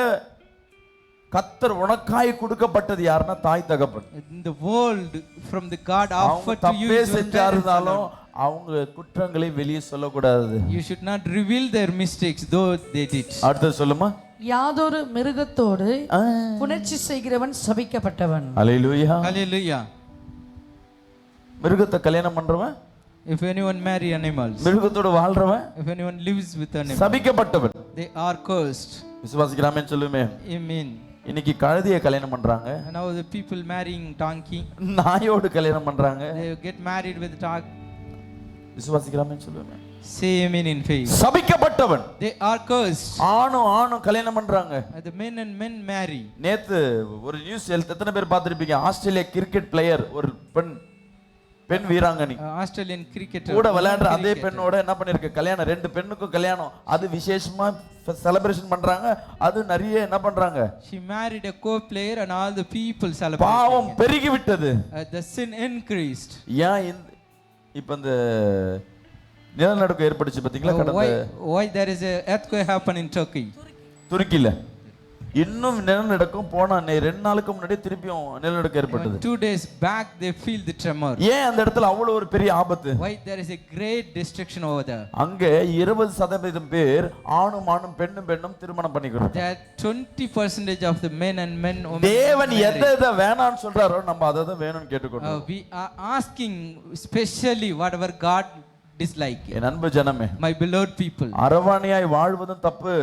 கர்த்தர் உனக்காய் கொடுக்கப்பட்டது யாருன்னா தாய் தகப்பன்.
In the world, from the God
அவங்க
offered to you
தப்பே
is your
செஞ்சாருந்தாலும்
parents.
அவங்க குற்றங்களை வெளியே சொல்லக்கூடாது.
You should not reveal their mistakes, though they did.
அடுத்து சொல்லுமா.
யாதொரு மிருகத்தோடு புணர்ச்சி செய்கிறவன் சபிக்கப்பட்டவன்.
ஹalleluya.
Hallelujah.
மிருகத்தை கல்யாணம் பண்றவன்
If anyone marry animals,
மிருகத்தோடு வாழ்றவன்
if anyone lives with animals,
சபிக்கப்பட்டவன்.
they are cursed.
விசுவாசிக்கிறாமே சொல்லுமே.
Amen.
இன்னைக்கு கழுதையை கல்யாணம் பண்றாங்க,
And now the people marrying donkey,
நாயோடு கல்யாணம் பண்றாங்க.
they get married with dog.
விசுவாசிக்கிறாமே சொல்லுமே.
Say amen in faith.
சபிக்கப்பட்டவன்.
They are cursed.
ஆணும் கல்யாணம் பண்றாங்க.
And the men and men marry.
நேத்து ஒரு நியூஸ் எத்தனை பேர் பார்த்திருப்பீங்க? ஆஸ்திரேலியா கிரிக்கெட் பிளேயர், ஒரு பெண் வீராங்கனி,
Australian cricketer
கூட விளையாடுற அதே பெண்ணோட என்ன பண்ணிருக்கு கல்யாணம். 2 பெண்ணுக்கும் கல்யாணம். அது விசேஷமா செலிப்ரேஷன் பண்றாங்க. அது நிறைய என்ன பண்றாங்க,
she married a co-player and all the people celebrating.
பாவம் பெருகி விட்டது.
The sin increased.
ஏன் இப்ப இந்த நிலநடுக்கம் ஏற்பட்டுச்சு பாத்தீங்களா?
Why there is a earthquake happen in Turkey?
துருக்கில இன்னும் நிலநடுக்கம் போன 2 நாளுக்கு முன்னாடி திருப்பியும் நிலநடுக்கம் ஏற்பட்டது.
2 days back they feel the tremor.
ஏன் அந்த இடத்துல அவ்வளவு ஒரு பெரிய ஆபத்து?
Why there is a great destruction over there?
அங்க 20% பேர் ஆணும் பெண்ணும் திருமணம் பண்ணிக்கிறாங்க.
That 20% of the men and men women.
தேவன் எதை வேணாம்னு சொல்றாரோ நம்ம அதை தான் வேணும்னு கேட்டுக்கொண்டோம்.
We are asking specially whatever God dislike.
என் அன்பு ஜனமே,
My beloved people,
அரவாணியாய் வாழ்வதும் தப்பு.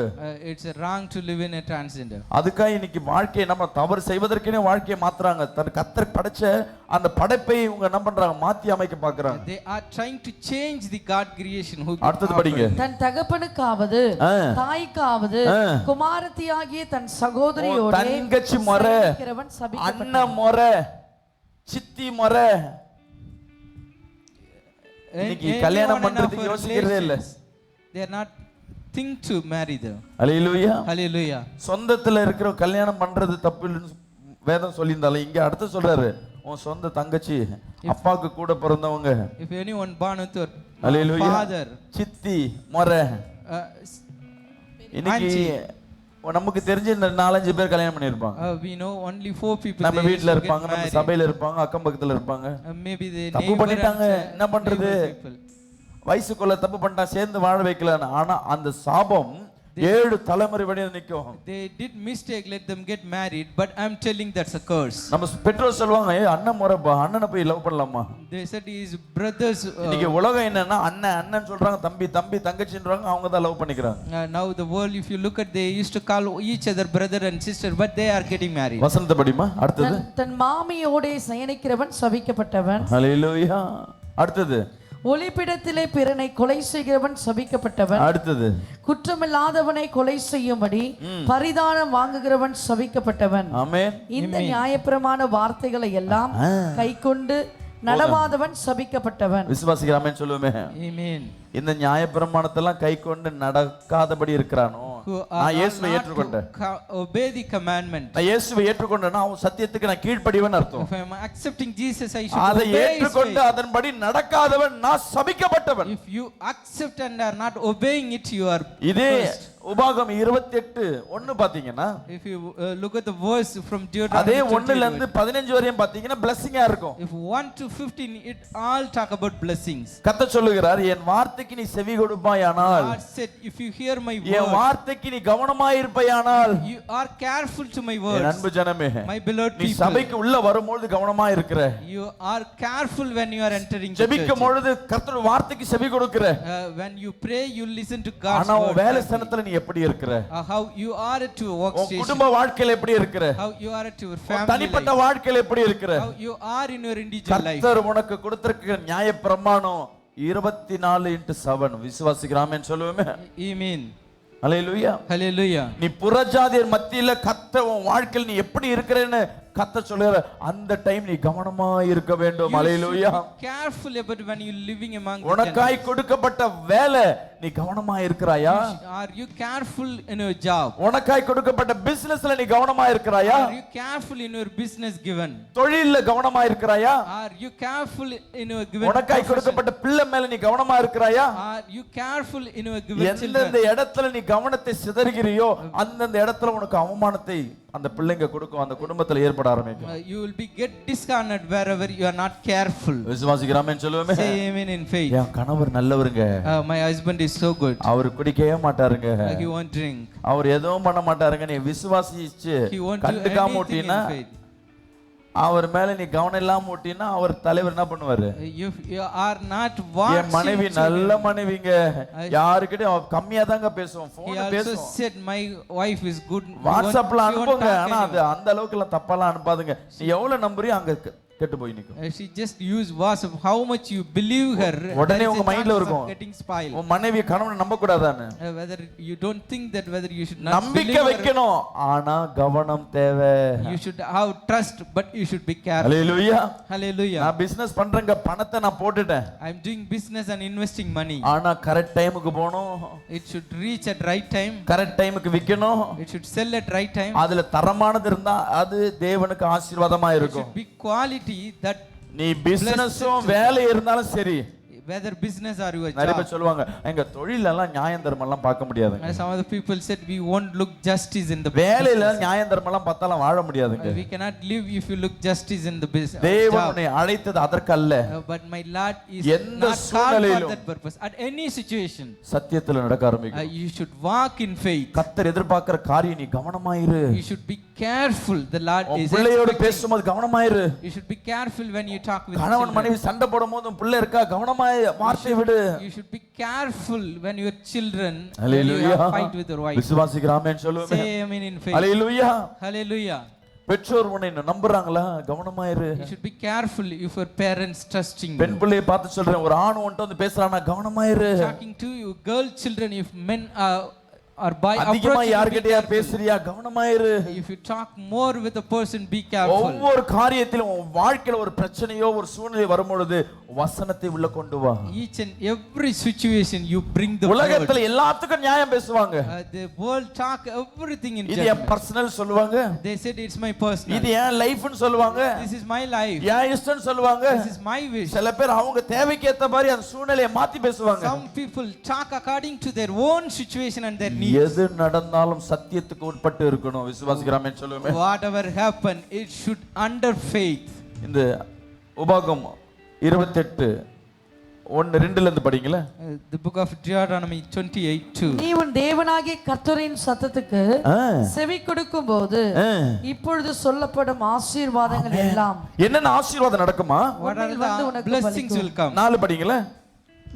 It's wrong to live in a transgender.
அதுக்காக இன்னைக்கு வாழ்க்கையை நம்ம தவறு செய்வதற்கே வாழ்க்கையை மாத்துறாங்க. தன் கர்த்தர் படைச்ச அந்த படைப்பை இவங்க என்ன பண்றாங்க, மாத்தி அமைக்க பார்க்கறாங்க.
They are trying to change the God creation.
அடுத்து படிங்க.
தன் தகப்பனுக்காவது தாய்க்காவது குமாரத்தியாகிய தன் சகோதரியோடு
தங்கச்சி முறை, அண்ணன் முறை, சித்தி முறை, இன்னைக்கு கல்யாணம் பண்றதுக்கு யோசிக்கிறதே இல்ல.
They are not think to marry them.
Hallelujah.
Hallelujah.
சொந்தத்துல இருக்கிற கல்யாணம் பண்றது தப்பு இல்லைன்னு வேதம் சொல்லியிருந்தாலும் இங்க அடுத்து சொல்றாரு, உன் சொந்த தங்கச்சி, அப்பாவுக்கு கூட பிறந்தவங்க,
If anyone born with your father,
சித்தி முறை, இன்னைக்கு நமக்கு தெரிஞ்ச 4-5 பேர் கல்யாணம் பண்ணிருப்பாங்க.
we know only 4 people.
நம்ம வீட்ல இருப்பாங்க, நம்ம சபையில இருப்பாங்க, அக்கம் பக்கத்துல இருப்பாங்க.
Maybe they
தப்பு பண்ணிட்டாங்க, என்ன பண்றது? வயசுக்குள்ள தப்பு பண்ணிட்டா சேர்ந்து வாழ வைக்கலான்னு. ஆனா அந்த சாபம் 7 தலைமுறை வரை நிக்கும்.
They did mistake, let them get married, but I'm telling that's a curse.
நம்ம பெற்றோர் சொல்வாங்க, அண்ணன் முறைப்பா, அண்ணனை போய் லவ் பண்ணலாமா?
They said his brothers.
இன்னைக்கு உலகம் என்னன்னா அண்ணன் சொல்றாங்க, தம்பி தங்கச்சின்றாங்க, அவங்க தான் லவ் பண்ணிக்கிறாங்க.
Now the world, if you look at, they used to call each other brother and sister, but they are getting married.
வசனத்தை படிமா. அடுத்தது,
தன் மாமியோடே சயனிக்கிறவன் சபிக்கப்பட்டவன்.
ஹalleluya. அடுத்தது,
ஒளிப்பிடத்திலே பிறனை கொலை செய்கிறவன் சபிக்கப்பட்டவன்.
அடுத்தது,
குற்றமில்லாதவனை கொலை செய்யும்படி பரிதானம் வாங்குகிறவன் சபிக்கப்பட்டவன்.
ஆமென்.
இந்த நியாயப்பிரமாண வார்த்தைகளை எல்லாம் கைக்கொண்டு நடவாதவன் சபிக்கப்பட்டவன்.
விசுவாசிக்கிறாமேன்னு சொல்லுவேமே.
Amen.
இந்த நியாயப்பிரமாணத்தெல்லாம் கைக்கொண்டு நடக்காதபடி இருக்கிறானோ, நான் இயேசுவை ஏற்றுக்கொண்டேன்,
obey the commandment.
நான் இயேசுவை ஏற்றுக்கொண்டேனா அவன் சத்தியத்துக்கு நான் கீழ்ப்படிவேன் அர்த்தம்.
If I am accepting Jesus, I should
அதை
obey.
ஏற்றுக்கொண்டு அதன்படி நடக்காதவன் நான் சபிக்கப்பட்டவன்.
If you accept and are not obeying it, you are
இதே
cursed.
உபாகம் 28:1 பாத்தீங்கன்னா,
If you look at the verse from
அதே
Deuteronomy
1ல இருந்து 15 வரையும் பாத்தீங்கன்னா blessing-ஆ இருக்கும்.
if 1 to 15, it all talk about blessings.
கர்த்தர் சொல்லுகிறார், என் வார்த்தைக்கு நீ செவி கொடுப்பாயானால்,
God said, if you hear my
N
word,
வார்த்தைக்கு நீ கவனமாய் இருப்பாயானால்,
you are careful to my
N
words.
அன்பு ஜனமே,
My beloved
நீ
people,
சபைக்கு உள்ள வரும்போது கவனமாய் இருக்கிற,
you are careful when you are entering the church.
ஜெபிக்கும் பொழுது கர்த்தர் வார்த்தைக்கு செவி கொடுக்கிற,
When you pray, you listen to God's
ஆனா உன்
word.
வேலை ஸ்தானத்துல நீ எப்படி இருக்கிற,
How you are at your work
உன்
station,
குடும்ப வாழ்க்கையில எப்படி இருக்கிற,
how you are at your
உன்
family
தனிப்பட்ட
life,
வாழ்க்கையில எப்படி இருக்கிற,
how you are in your individual life.
கர்த்தர் உனக்கு கொடுத்திருக்கிற நியாயப்பிரமாணம் 24/7. விசுவாசிக்கிறாமேன்னு சொல்லுவேமே.
Amen.
ஹalleluya.
Hallelujah.
நீ புறஜாதியர் மத்தியில கர்த்தர் உன் வாழ்க்கையில் நீ எப்படி இருக்கிறேன்னு கர்த்தர் சொல்றாரு. அந்த டைம் நீ கவனமா இருக்க வேண்டும். ஹalleluya.
Careful about when you living among the
உனக்காய் கொடுக்கப்பட்ட வேலை நீ கவனமா இருக்கிறாயா?
Are you careful in your job?
உனக்காய் கொடுக்கப்பட்ட பிசினஸ்ல நீ கவனமா இருக்கிறாயா?
Are you careful in your business given?
தொழில்ல கவனமா இருக்கிறாயா?
Are you careful in your given
உனக்காய் கொடுக்கப்பட்ட பிள்ளை மேல நீ கவனமா இருக்கிறாயா?
Are you careful in your given
எந்தெந்த
children?
இடத்துல நீ கவனத்தை சிதறுகிறியோ அந்தந்த இடத்துல உனக்கு அவமானத்தை அந்த பிள்ளைங்க கொடுக்கும், அந்த குடும்பத்துல ஏற்பட ஆரம்பிக்கும்.
You will be get dishonored wherever you are not careful.
விசுவாசிக்கிறாமேன்னு சொல்லுவேமே.
Say amen in faith.
என் கணவர் நல்லவருங்க,
My husband is so good.
அவர் குடிக்கவே மாட்டாருங்க,
He won't drink.
அவர் எதுவும் பண்ண மாட்டாருங்க. நீ விசுவாசிச்சு
He won't do
கண்டுக்காம
anything in
ஓட்டினா
faith.
அவர் மேல நீ கவனம் இல்லாம ஓட்டினா அவர் தலைவர் என்ன பண்ணுவாரு?
If you are not
N
watching
மனைவி நல்ல மனைவிங்க, யாருக்கிட்டையும் கம்மியா தாங்க பேசுவோம்,
he
போன்
also
பேசுவோம்.
said my wife is good.
வாட்ஸ்அப்ல
We won't
அனுப்புங்க,
talk
ஆனா அது
anymore.
அந்த அளவுக்கு எல்லாம் தப்பாலாம் அனுப்பாதுங்க. நீ எவ்வளவு நம்புறியோ அங்க கெட்டு போய் நிக்கும்.
She just used WhatsApp. How much you believe her,
உடனே
there is
உங்க
a
மைண்ட்ல
chance
இருக்கும்,
of getting spoiled.
உன் மனைவி கணவனை நம்ப கூடாதான்னு.
Whether you don't think that whether you should not believe
நம்பிக்கை
her,
வைக்கணும், ஆனா கவனம் தேவை.
you should have trust, but you should be careful.
Hallelujah.
Hallelujah.
நான் பிசினஸ் பண்றேங்க, பணத்தை நான் போட்டுட்டேன்,
I'm doing business and investing money.
ஆனா கரெக்ட் டைமுக்கு போகணும்,
It should reach at right time.
Correct டைமுக்கு விக்கணும்.
It should sell at right time.
அதுல தரமானது இருந்தா அது தேவனுக்கு ஆசீர்வாதமா
It
இருக்கும்.
should be quality that
நீ பிசினஸும் வேலை இருந்தாலும் சரி.
whether business or your
நிறைய
job.
பேர் சொல்லுவாங்க, எங்க தொழில எல்லாம் நியாயம் தர்மம் எல்லாம் பார்க்க முடியாதுங்க.
And some of the people said we won't look justice in the
வேலையில
business.
நியாயம் தர்மம் எல்லாம் பார்த்தாலும் வாழ முடியாதுங்க.
We cannot live if you look justice in the business.
தேவன் உன்னை அழைத்தது அதற்கல்ல.
But my Lord is
எந்த
not called for
சூழ்நிலையிலும்
that purpose. At any situation,
சத்தியத்துல நடக்க ஆரம்பிக்கும்.
you should walk in faith.
கர்த்தர் எதிர்பார்க்கிற காரியம் நீ கவனமாயிரு.
You should be careful. The Lord
உன்
is
பிள்ளையோட
expecting.
பேசும்போது கவனமாயிரு.
You should be careful when you talk with
கணவன்
children.
மனைவி சண்டை போடும்போது உன் பிள்ளை இருக்கா, கவனமாய் வார்த்தை விடு.
You should be careful when your children, when you
hallelujah.
have fight with your wife.
விசுவாசிக்கிறாமேன்னு சொல்லுவேன்.
Say amen in faith.
Hallelujah.
Hallelujah.
பெற்றோர் உன்னை நம்புறாங்களா, கவனமாயிரு.
You should be careful if your parents trusting
பெண்
you.
பிள்ளையை பார்த்து சொல்றேன், ஒரு ஆண் உன்கிட்ட வந்து பேசுறானா கவனமாயிரு.
Talking to you, girl children, if men are by
அதிகமா
approaching you, be
யார்கிட்டயா
careful.
பேசுறியா, கவனமாயிரு.
If you talk more with a person, be careful.
ஒவ்வொரு காரியத்திலும் உன் வாழ்க்கையில ஒரு பிரச்சனையோ ஒரு சூழ்நிலை வரும்பொழுது வசனத்தை உள்ள கொண்டு வா.
Each and every situation you bring the word.
உலகத்துல எல்லாத்துக்கும் நியாயம் பேசுவாங்க.
The world talk everything in
இது என்
judgment.
பர்சனல் சொல்லுவாங்க,
They said it's my personal.
இது என் லைஃப்னு சொல்லுவாங்க,
This is my life.
என் இஷ்டம்னு சொல்லுவாங்க.
This is my wish.
சில பேர் அவங்க தேவைக்கு ஏத்த மாதிரி அந்த சூழ்நிலையை மாத்தி பேசுவாங்க.
Some people talk according to their own situation and their needs.
எது நடந்தாலும் சத்தியத்துக்கு உட்பட்டு இருக்கணும். விசுவாசிக்கிறாமேன்னு சொல்லுவேன்.
Whatever happen, it should under faith.
இந்த உபாகம் 28:1-2 இருந்து படிங்களே.
The book of Deuteronomy 28:2.
நீ உன் தேவனாகிய கர்த்தரின் சத்தத்துக்கு செவி கொடுக்கும் போது இப்பொழுது சொல்லப்படும் ஆசீர்வாதங்கள் எல்லாம்
என்னென்ன ஆசீர்வாதம் நடக்குமா?
What are
வந்து
the
உனக்கு
blessings will come?
4 படிங்களே.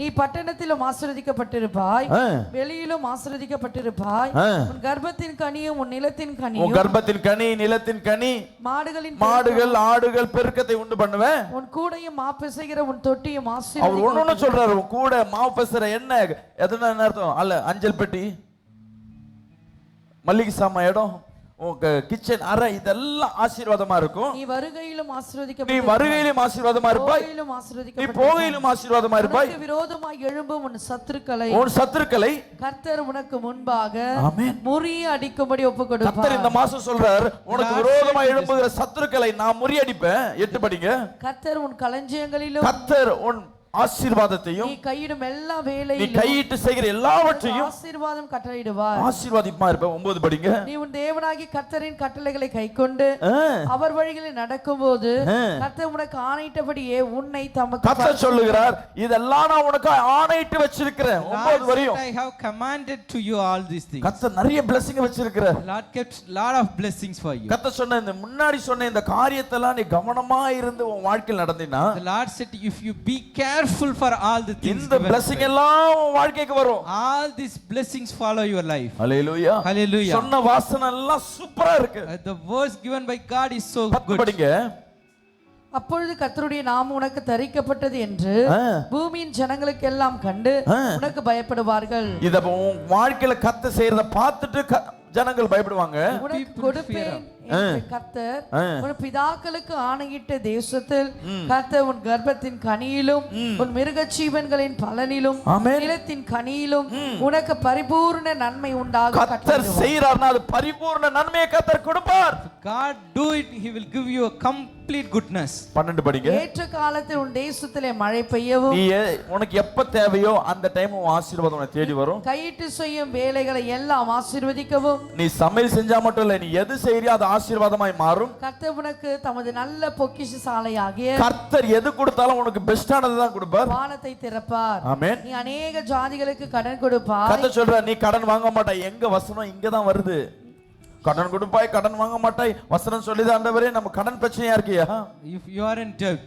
நீ பட்டணத்திலும் ஆசீர்வதிக்கப்பட்டிருப்பாய், வெளியிலும் ஆசீர்வதிக்கப்பட்டிருப்பாய். உன் கர்ப்பத்தின் கனியும் உன் நிலத்தின்
உன்
கனியும்
கர்ப்பத்தின் கனி, நிலத்தின் கனி, மாடுகள் ஆடுகள் பெருக்கத்தை உண்டு பண்ணுவேன்.
உன் கூடையும் மாப்பிசைகிற உன் தொட்டியும்
அவர்
ஆசீர்வதிக்கப்பட்டிருப்பாய்.
ஒண்ணு சொல்றாரு, உன் கூட மாவு பேசுற என்ன எதுனா என்ன அர்த்தம்? அல்ல அஞ்சல் பெட்டி, மல்லிகை சாமான் இடம், உங்க கிச்சன் அறை, இதெல்லாம் ஆசீர்வாதமா இருக்கும்.
நீ வருகையிலும்
நீ
ஆசீர்வதிக்கப்பட்டிருப்பாய்,
வருகையிலும் ஆசீர்வாதமா இருப்பாய்,
போகையிலும்
நீ
ஆசீர்வதிக்கப்பட்டிருப்பாய்.
போகையிலும் ஆசீர்வாதமா இருப்பாய்.
உனக்கு விரோதமாய் எழும்பும் உன் சத்துருக்களை
உன் சத்துருக்களை
கர்த்தர் உனக்கு முன்பாக
ஆமென்.
முறிய அடிக்கும்படி ஒப்புக்
கர்த்தர்
கொடுப்பார்.
இந்த மாசம் சொல்றார், உனக்கு விரோதமா எழும்புகிற சத்துருக்களை நான் முறியடிப்பேன். 8 படிங்க.
கர்த்தர் உன் களஞ்சியங்களிலும்
கர்த்தர் உன் ஆசீர்வாதத்தையும்
நீ கையிடும் எல்லா
நீ
வேலையிலும்
கையிட்டு செய்கிற எல்லாவற்றையும்
ஆசீர்வாதம் கட்டளையிடுவார்.
ஆசீர்வாதமா இருப்பேன். 9 படிங்க.
நீ உன் தேவனாகி கர்த்தரின் கட்டளைகளை கைக்கொண்டு அவர் வழிகளில் நடக்கும்போது கர்த்தர் உனக்கு ஆணையிட்டபடியே உன்னை தமக்கு
கர்த்தர் சொல்லுகிறார், இதெல்லாம் நான் உனக்கு ஆணையிட்டு வச்சிருக்கிறேன். 9 வரையும்
I have commanded to you all these things.
கர்த்தர் நிறைய blessing வச்சிருக்கிறார்.
Lord kept lot of blessings for you.
கர்த்தர் சொன்ன இந்த முன்னாடி சொன்ன இந்த காரியத்தெல்லாம் நீ கவனமா இருந்து உன் வாழ்க்கையில் நடந்தினா
The Lord said if you be careful for all the things
இந்த
given,
blessing எல்லாம் உன் வாழ்க்கைக்கு வரும்.
all these blessings follow your life.
Hallelujah.
Hallelujah.
சொன்ன வாசனை எல்லாம் சூப்பரா இருக்கு.
The words given by God is so
10
good.
படிங்க.
அப்பொழுது கர்த்தருடைய நாமம் உனக்கு தரிக்கப்பட்டது என்று பூமியின் ஜனங்களுக்கு எல்லாம் கண்டு உனக்கு பயப்படுவார்கள்.
இத உன் வாழ்க்கையில கர்த்தர் செய்யறத பார்த்துட்டு ஜனங்கள் பயப்படுவாங்க.
உனக்கு கொடுப்பேன் என்று கர்த்தர் உன் பிதாக்களுக்கு ஆணையிட்ட தேசத்தில் கர்த்தர் உன் கர்ப்பத்தின் கனியிலும் உன் மிருக ஜீவன்களின் பலனிலும் நிலத்தின் கனியிலும் உனக்கு பரிபூர்ண நன்மை உண்டாக
கர்த்தர் செய்யறார்னா அது பரிபூர்ண நன்மையை கர்த்தர் கொடுப்பார்.
God do it, he will give you a complete goodness.
12 படிங்க.
ஏற்ற காலத்தில் உன் தேசத்திலே மழை பெய்யவும்
நீ உனக்கு எப்ப தேவையோ அந்த டைம் உன் ஆசீர்வாதம் உன்னை தேடி வரும்.
கையிட்டு செய்யும் வேலைகளை எல்லாம் ஆசீர்வதிக்கவும்
நீ சமையல் செஞ்சா மட்டும் இல்ல, நீ எது செய்யறியோ அது ஆசீர்வாதமாய் மாறும்.
கர்த்தர் உனக்கு தமது நல்ல பொக்கிஷ சாலையாகிய
கர்த்தர் எது கொடுத்தாலும் உனக்கு பெஸ்டானது தான் கொடுப்பார்.
வானத்தை திறப்பார்.
ஆமென்.
நீ அநேக ஜாதிகளுக்கு கடன் கொடுப்பார்.
கர்த்தர் சொல்றார், நீ கடன் வாங்க மாட்டாய். எங்க வசனம் இங்க தான் வருது. கடன் கொடுப்பாய் கடன் வாங்க மாட்டாய் வசனம் சொல்லுது ஆண்டவரே நம்ம கடன் பிரச்சனையா இருக்கியா?
If you are in debt,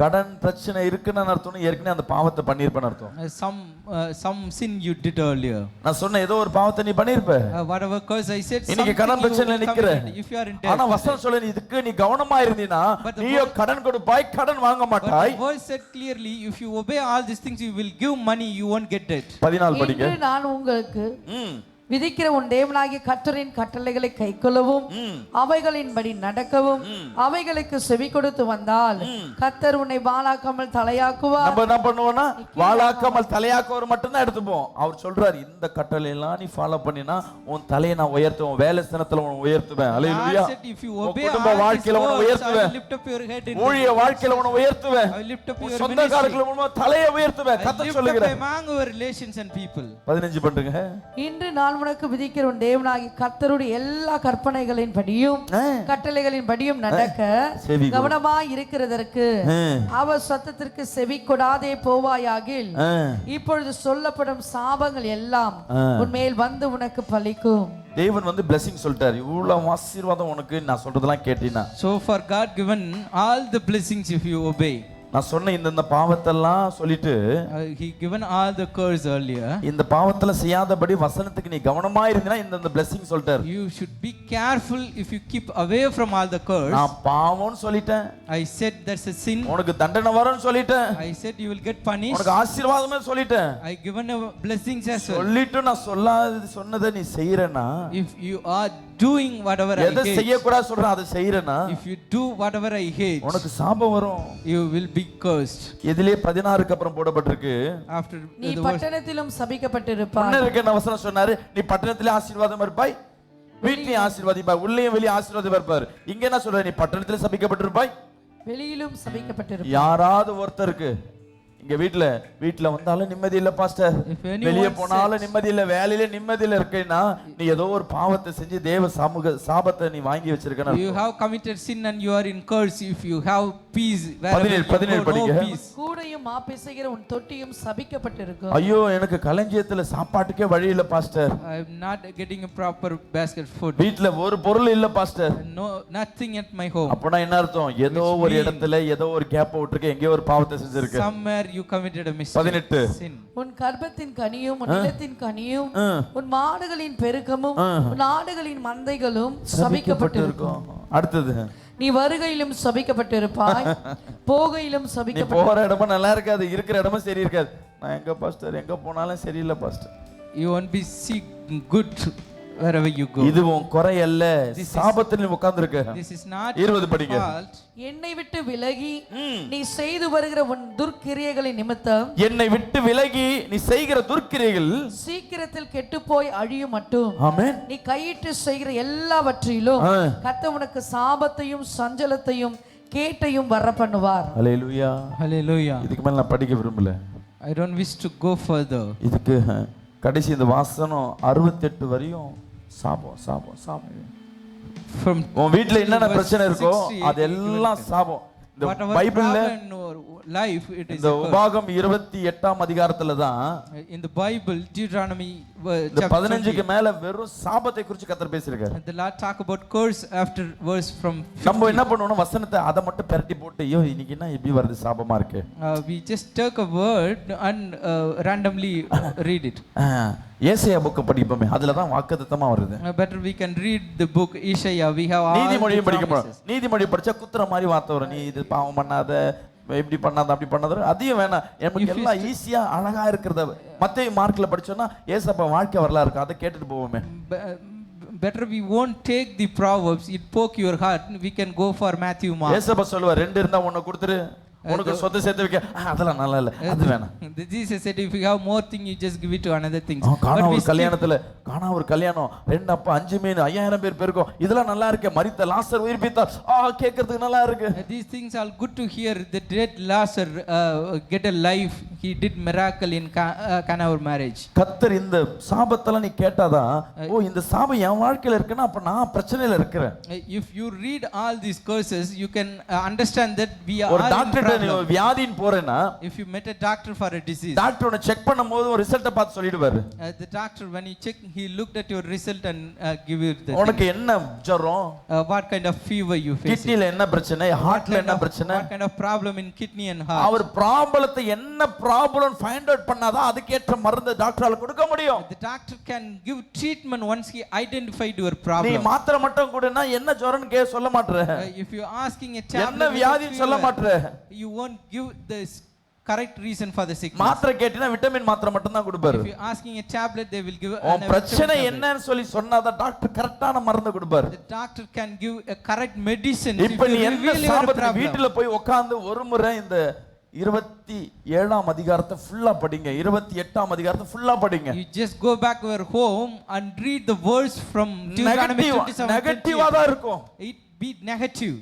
கடன் பிரச்சனை இருக்குன்னு அர்த்தம் ஏற்கனவே அந்த பாவத்தை பண்ணிருப்பேன்னு அர்த்தம்.
some sin you did earlier.
நான் சொன்ன ஏதோ ஒரு பாவத்தை நீ பண்ணிருப்ப.
Whatever curse I said,
இன்னைக்கு கடன் பிரச்சனையில நிக்கிற.
if you are in debt.
ஆனா வசனம் சொல்லுது இதுக்கு நீ கவனமா இருந்தீனா நீயோ கடன் கொடுப்பாய் கடன் வாங்க மாட்டாய்.
But the verse said clearly, if you obey all these things, you will give money, you won't get it.
14 படிங்க.
இன்று நான் உங்களுக்கு விதிக்கிற உன் தேவனாகிய கர்த்தரின் கட்டளைகளை கைக்கொள்ளவும் அவைகளின்படி நடக்கவும் அவைகளுக்கு செவி கொடுத்து வந்தால் கர்த்தர் உன்னை வாளாக்காமல் தலையாக்குவார்.
நம்ம என்ன பண்ணுவோம்னா வாளாக்காமல் தலையாக்குவார் மட்டும் தான் எடுத்துப்போம். அவர் சொல்றாரு இந்த கட்டளை எல்லாம் நீ ஃபாலோ பண்ணினா உன் தலையை நான் உயர்த்துவேன், வேலை ஸ்தானத்துல உன்னை உயர்த்துவேன். ஹalleluya. குடும்ப வாழ்க்கையில உன்னை உயர்த்துவேன், ஊழிய வாழ்க்கையில உன்னை உயர்த்துவேன், சொந்த காரியத்துல உன்னை தலையை உயர்த்துவேன். கர்த்தர் சொல்லுகிறார். 15 பண்ணுங்க.
இன்று நான் உனக்கு விதிக்கிற உன் தேவனாகிய கர்த்தருடைய எல்லா கற்பனைகளின் படியும் கட்டளைகளின் படியும் நடக்க கவனமாய் இருக்கிறதற்கு அவர் சத்தத்திற்கு செவி கொடாதே போவாயாகில் இப்பொழுது சொல்லப்படும் சாபங்கள் எல்லாம் உன்மேல் வந்து உனக்கு பலிக்கும்.
தேவன் வந்து blessing சொல்லிட்டார். இவ்வளவு ஆசீர்வாதம் உனக்கு நான் சொல்றதெல்லாம் கேட்டினா.
So for God given all the blessings if you obey.
நான் சொன்ன இந்த பாவத்தெல்லாம் சொல்லிட்டு
he given all the curse earlier.
இந்த பாவத்துல செய்யாதபடி வசனத்துக்கு நீ கவனமா இருந்தீனா இந்த blessing சொல்லிட்டார்.
You should be careful if you keep away from all the curse.
நான் பாவம்னு சொல்லிட்டேன்.
I said that's a sin.
உனக்கு தண்டனை வரும்னு சொல்லிட்டேன்.
I said you will get punished.
உனக்கு ஆசீர்வாதமே சொல்லிட்டேன்.
I given a blessings as well.
சொல்லிட்டு நான் சொன்னதை நீ செய்யறேனா,
if you are doing whatever I hate,
எதை செய்ய கூடாது சொல்றேன் அதை செய்யறேனா,
if you do whatever I hate,
உனக்கு சாபம் வரும்.
you will be cursed.
இதிலே 16க்கு அப்புறம் போடப்பட்டிருக்கு.
After
நீ பட்டணத்திலும் சபிக்கப்பட்டிருப்பாய்.
முன்னருக்கு வசனம் சொன்னாரு நீ பட்டணத்திலே ஆசீர்வாதம் இருப்பாய், வீட்லயும் ஆசீர்வாதிப்பாய், உள்ளேயும் வெளியே ஆசீர்வாதம் இருப்பார். இங்க என்ன சொல்ற, நீ பட்டணத்திலே சபிக்கப்பட்டிருப்பாய்,
வெளியிலும் சபிக்கப்பட்டிருப்பாய்.
யாராவது ஒருத்தருக்கு இங்க வீட்ல வந்தாலும் நிம்மதி இல்ல பாஸ்டர், வெளியே போனாலும் நிம்மதி இல்ல, வேலையில நிம்மதி இல்ல இருக்கேன்னா நீ ஏதோ ஒரு பாவத்தை செஞ்சு தேவ சாபத்தை நீ வாங்கி வச்சிருக்கணும்.
You have committed sin and you are in curse if you have peace.
17 படிங்க.
கூடையும் ஆபீசைகிற உன் தொட்டியும் சபிக்கப்பட்டிருக்கும்.
ஐயோ எனக்கு களஞ்சியத்துல சாப்பாட்டுக்கே வழி இல்ல pastor,
I am not getting a proper basket food.
வீட்ல ஒரு பொருள் இல்ல pastor,
no nothing at my home.
அப்பனா என்ன அர்த்தம், ஏதோ ஒரு இடத்துல ஏதோ ஒரு கேப் விட்டுருக்க, எங்கேயோ ஒரு பாவத்தை செஞ்சிருக்க.
Somewhere you committed a mistake.
18
sin.
உன் கர்ப்பத்தின் கனியும் உன் நிலத்தின் கனியும் உன் மாடுகளின் பெருக்கமும் உன் ஆடுகளின் மந்தைகளும் சபிக்கப்பட்டிருக்கும்.
அடுத்தது
நீ வருகையிலும் சபிக்கப்பட்டிருப்பாய், போகையிலும் சபிக்கப்பட்டு.
போற இடமும் நல்லா இருக்காது, இருக்கிற இடமும் சரி இருக்காது. நான் எங்க பாஸ்டர் எங்க போனாலும் சரியில்லை pastor.
You won't be see good wherever you go.
இது உன் குறை அல்ல, சாபத்தில் நீ உட்கார்ந்திருக்க.
This is not
20 படிங்க.
என்னை விட்டு விலகி நீ செய்து வருகிற உன் துர்க்கிரியைகளின் நிமித்தம்,
என்னை விட்டு விலகி நீ செய்கிற துர்க்கிரியைகள்
சீக்கிரத்தில் கெட்டுப்போய் அழியும் மட்டும்
ஆமென்
நீ கையிட்டு செய்கிற எல்லாவற்றிலும் கர்த்தர் உனக்கு சாபத்தையும் சஞ்சலத்தையும் கேட்டையும் வர பண்ணுவார்.
ஹalleluya
hallelujah.
இதுக்கு மேல நான் படிக்க விரும்பல.
I don't wish to go further.
இதுக்கு கடைசி இந்த வாசனம் 68 வரையும் சாபம் சாபம் சாபம்.
From
உன் வீட்ல என்னென்ன பிரச்சனை இருக்கோ அதெல்லாம் சாபம். இந்த பைபிள்ல
life it is
இந்த உபாகம் 28ஆம் அதிகாரத்துல தான்
in the Bible Deuteronomy
இந்த 15க்கு மேல வெறும் சாபத்தை குறித்து கர்த்தர் பேசியிருக்காரு.
the Lord talk about curse after verse from 50.
நம்ம என்ன பண்ணுவோம், வசனத்தை அத மட்டும் பெரட்டி போட்டு ஐயோ இன்னைக்கு என்ன இப்படி வருது சாபமா இருக்கு,
we just take a word and randomly read it.
ஏசாயா புக் படிப்போமே, அதுல தான் வாக்குத்தத்தமா வருது.
Better we can read the book Isaiah. We have all
நீதிமொழியை படிக்கணும். நீதிமொழி படிச்சா குத்துற மாதிரி வார்த்தை வரும், நீ இது பாவம் பண்ணாத, இப்படி பண்ணாத, அப்படி பண்ணாத, அதையும் வேணாம். நமக்கு எல்லாம் ஈஸியா அழகா இருக்கிறத மத்தேயு மார்க்ல படிச்சோம்னா ஏசப்பா வாழ்க்கை வரலாறு இருக்கு, அதை கேட்டுட்டு போவோமே.
Better we won't take the proverbs, it poke your heart. We can go for Matthew, Mark.
ஏசப்பா சொல்லுவார், ரெண்டு இருந்தா ஒன்னு கொடுத்துரு, உனக்கு சொத்து சேர்த்து வைக்க, அதெல்லாம் நல்லா இல்ல, அது வேணாம்.
Jesus said if you have more thing you just give it to another things.
கானா ஒரு கல்யாணத்துல, கானா ஒரு கல்யாணம், 2 அப்பா 5 மீன் 5000 பேர் பெருக்கும், இதெல்லாம் நல்லா இருக்கு. மரித்த லாசர் உயிர்ப்பித்தார், கேக்குறதுக்கு நல்லா இருக்கு.
These things are good to hear. The dead Lazarus get a life. He did miracle in Cana marriage.
கர்த்தர் இந்த சாபத்தெல்லாம் நீ கேட்டாதான், ஓ இந்த சாபம் என் வாழ்க்கையில இருக்குன்னா அப்ப நான் பிரச்சனையில இருக்கிறேன்.
If you read all these curses you can understand that we are
ஒரு டாக்டர் நீ ஒரு வியாதியின் போறேன்னா,
if you met a doctor for a disease,
doctor உன்னை செக் பண்ணும்போது ஒரு ரிசல்ட்ட பார்த்து சொல்லிடுவாரு.
the doctor when he check, he looked at your result and give you the
உனக்கு என்ன ஜரம்,
what kind of fever you face,
கிட்னில என்ன பிரச்சனை, ஹார்ட்ல என்ன பிரச்சனை,
what kind of problem in kidney and heart.
அவர் ப்ராப்ளத்தை என்ன ப்ராப்ளம் ஃபைண்ட் அவுட் பண்ணாதான் அதுக்கேற்ற மருந்து டாக்டரால கொடுக்க முடியும்.
The doctor can give treatment once he identified your
நீ
problem.
மாத்திரை மட்டும் கொடுனா என்ன ஜரம்னு சொல்ல மாட்டற,
If you asking a
என்ன
tablet
வியாதி சொல்ல மாட்டற,
you won't give the correct reason for the sickness.
மாத்திரை கேட்டினா விட்டமின் மாத்திரை மட்டும் தான் கொடுப்பாரு.
If you asking a tablet, they will give
உன் பிரச்சனை என்னன்னு சொல்லி சொன்னாதான் டாக்டர் கரெக்ட்டான மருந்து கொடுப்பாரு.
The doctor can give a correct medicine.
இப்போ நீ என்ன சாபத்துல வீட்டுல போய் உட்கார்ந்து ஒரு முறை இந்த 27ஆம் அதிகாரத்தை ஃபுல்லா படிங்க, 28ஆம் அதிகாரத்தை ஃபுல்லா படிங்க.
You just go back to your home and read the verse from Deuteronomy 27.
நெகட்டிவா தான் இருக்கும்.
It be negative.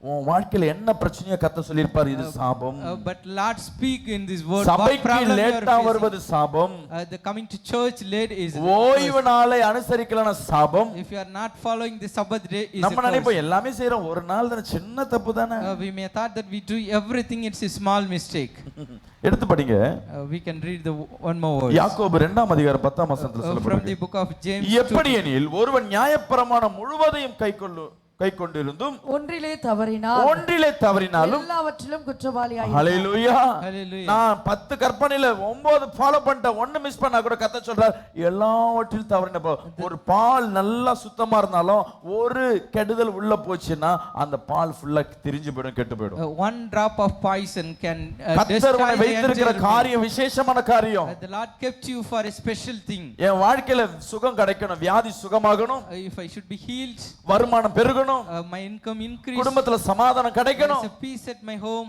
உன் வாழ்க்கையில என்ன பிரச்சனையோ கத்த சொல்லிருப்பாரு, இது சாபம்.
But Lord speak in this word.
சபைக்கு லேட்டா வருவது சாபம்.
The coming to church late is
ஓய்வு நாளை அனுசரிக்கலனா சாபம்.
If you are not following the Sabbath day is
நம்ம நினைப்போம் எல்லாமே செய்றோம், ஒரு நாள் தான, சின்ன தப்பு தானே.
we may thought that we do everything, it's a small mistake.
எடுத்து படிங்க.
We can read the one more verse.
யாக்கோபு 2ஆம் அதிகாரம் 10ஆம் வசனத்துல
From
சொல்லப்படுகிறது.
the book of James.
எப்படி எனில் ஒருவன் நியாயப்பிரமாணம் முழுவதையும் கைக்கொண்டிருந்தும் ஒன்றிலே தவறினாலும்
எல்லாவற்றிலும் குற்றவாளியாய்.
ஹalleluya.
Hallelujah.
நான் 10 கற்பனையில 9 ஃபாலோ பண்ணிட்டேன், 1 மிஸ் பண்ணா கூட கத்த சொல்றார் எல்லாவற்றிலும் தவறினப்போ. ஒரு பால் நல்லா சுத்தமா இருந்தாலும் ஒரு கெடுதல் உள்ள போச்சுன்னா அந்த பால் ஃபுல்லா திரிஞ்சு போய்டும், கெட்டு போய்டும்.
One drop of poison can
கர்த்தர் உன்னை வைத்திருக்கிற காரியம் விசேஷமான காரியம்.
The Lord kept you for a special thing.
என் வாழ்க்கையில சுகம் கிடைக்கணும், வியாதி சுகமாகணும்,
If I should be healed,
வருமானம் பெருகணும்,
my income increase,
குடும்பத்துல சமாதானம் கிடைக்கணும்,
there is a peace at my home,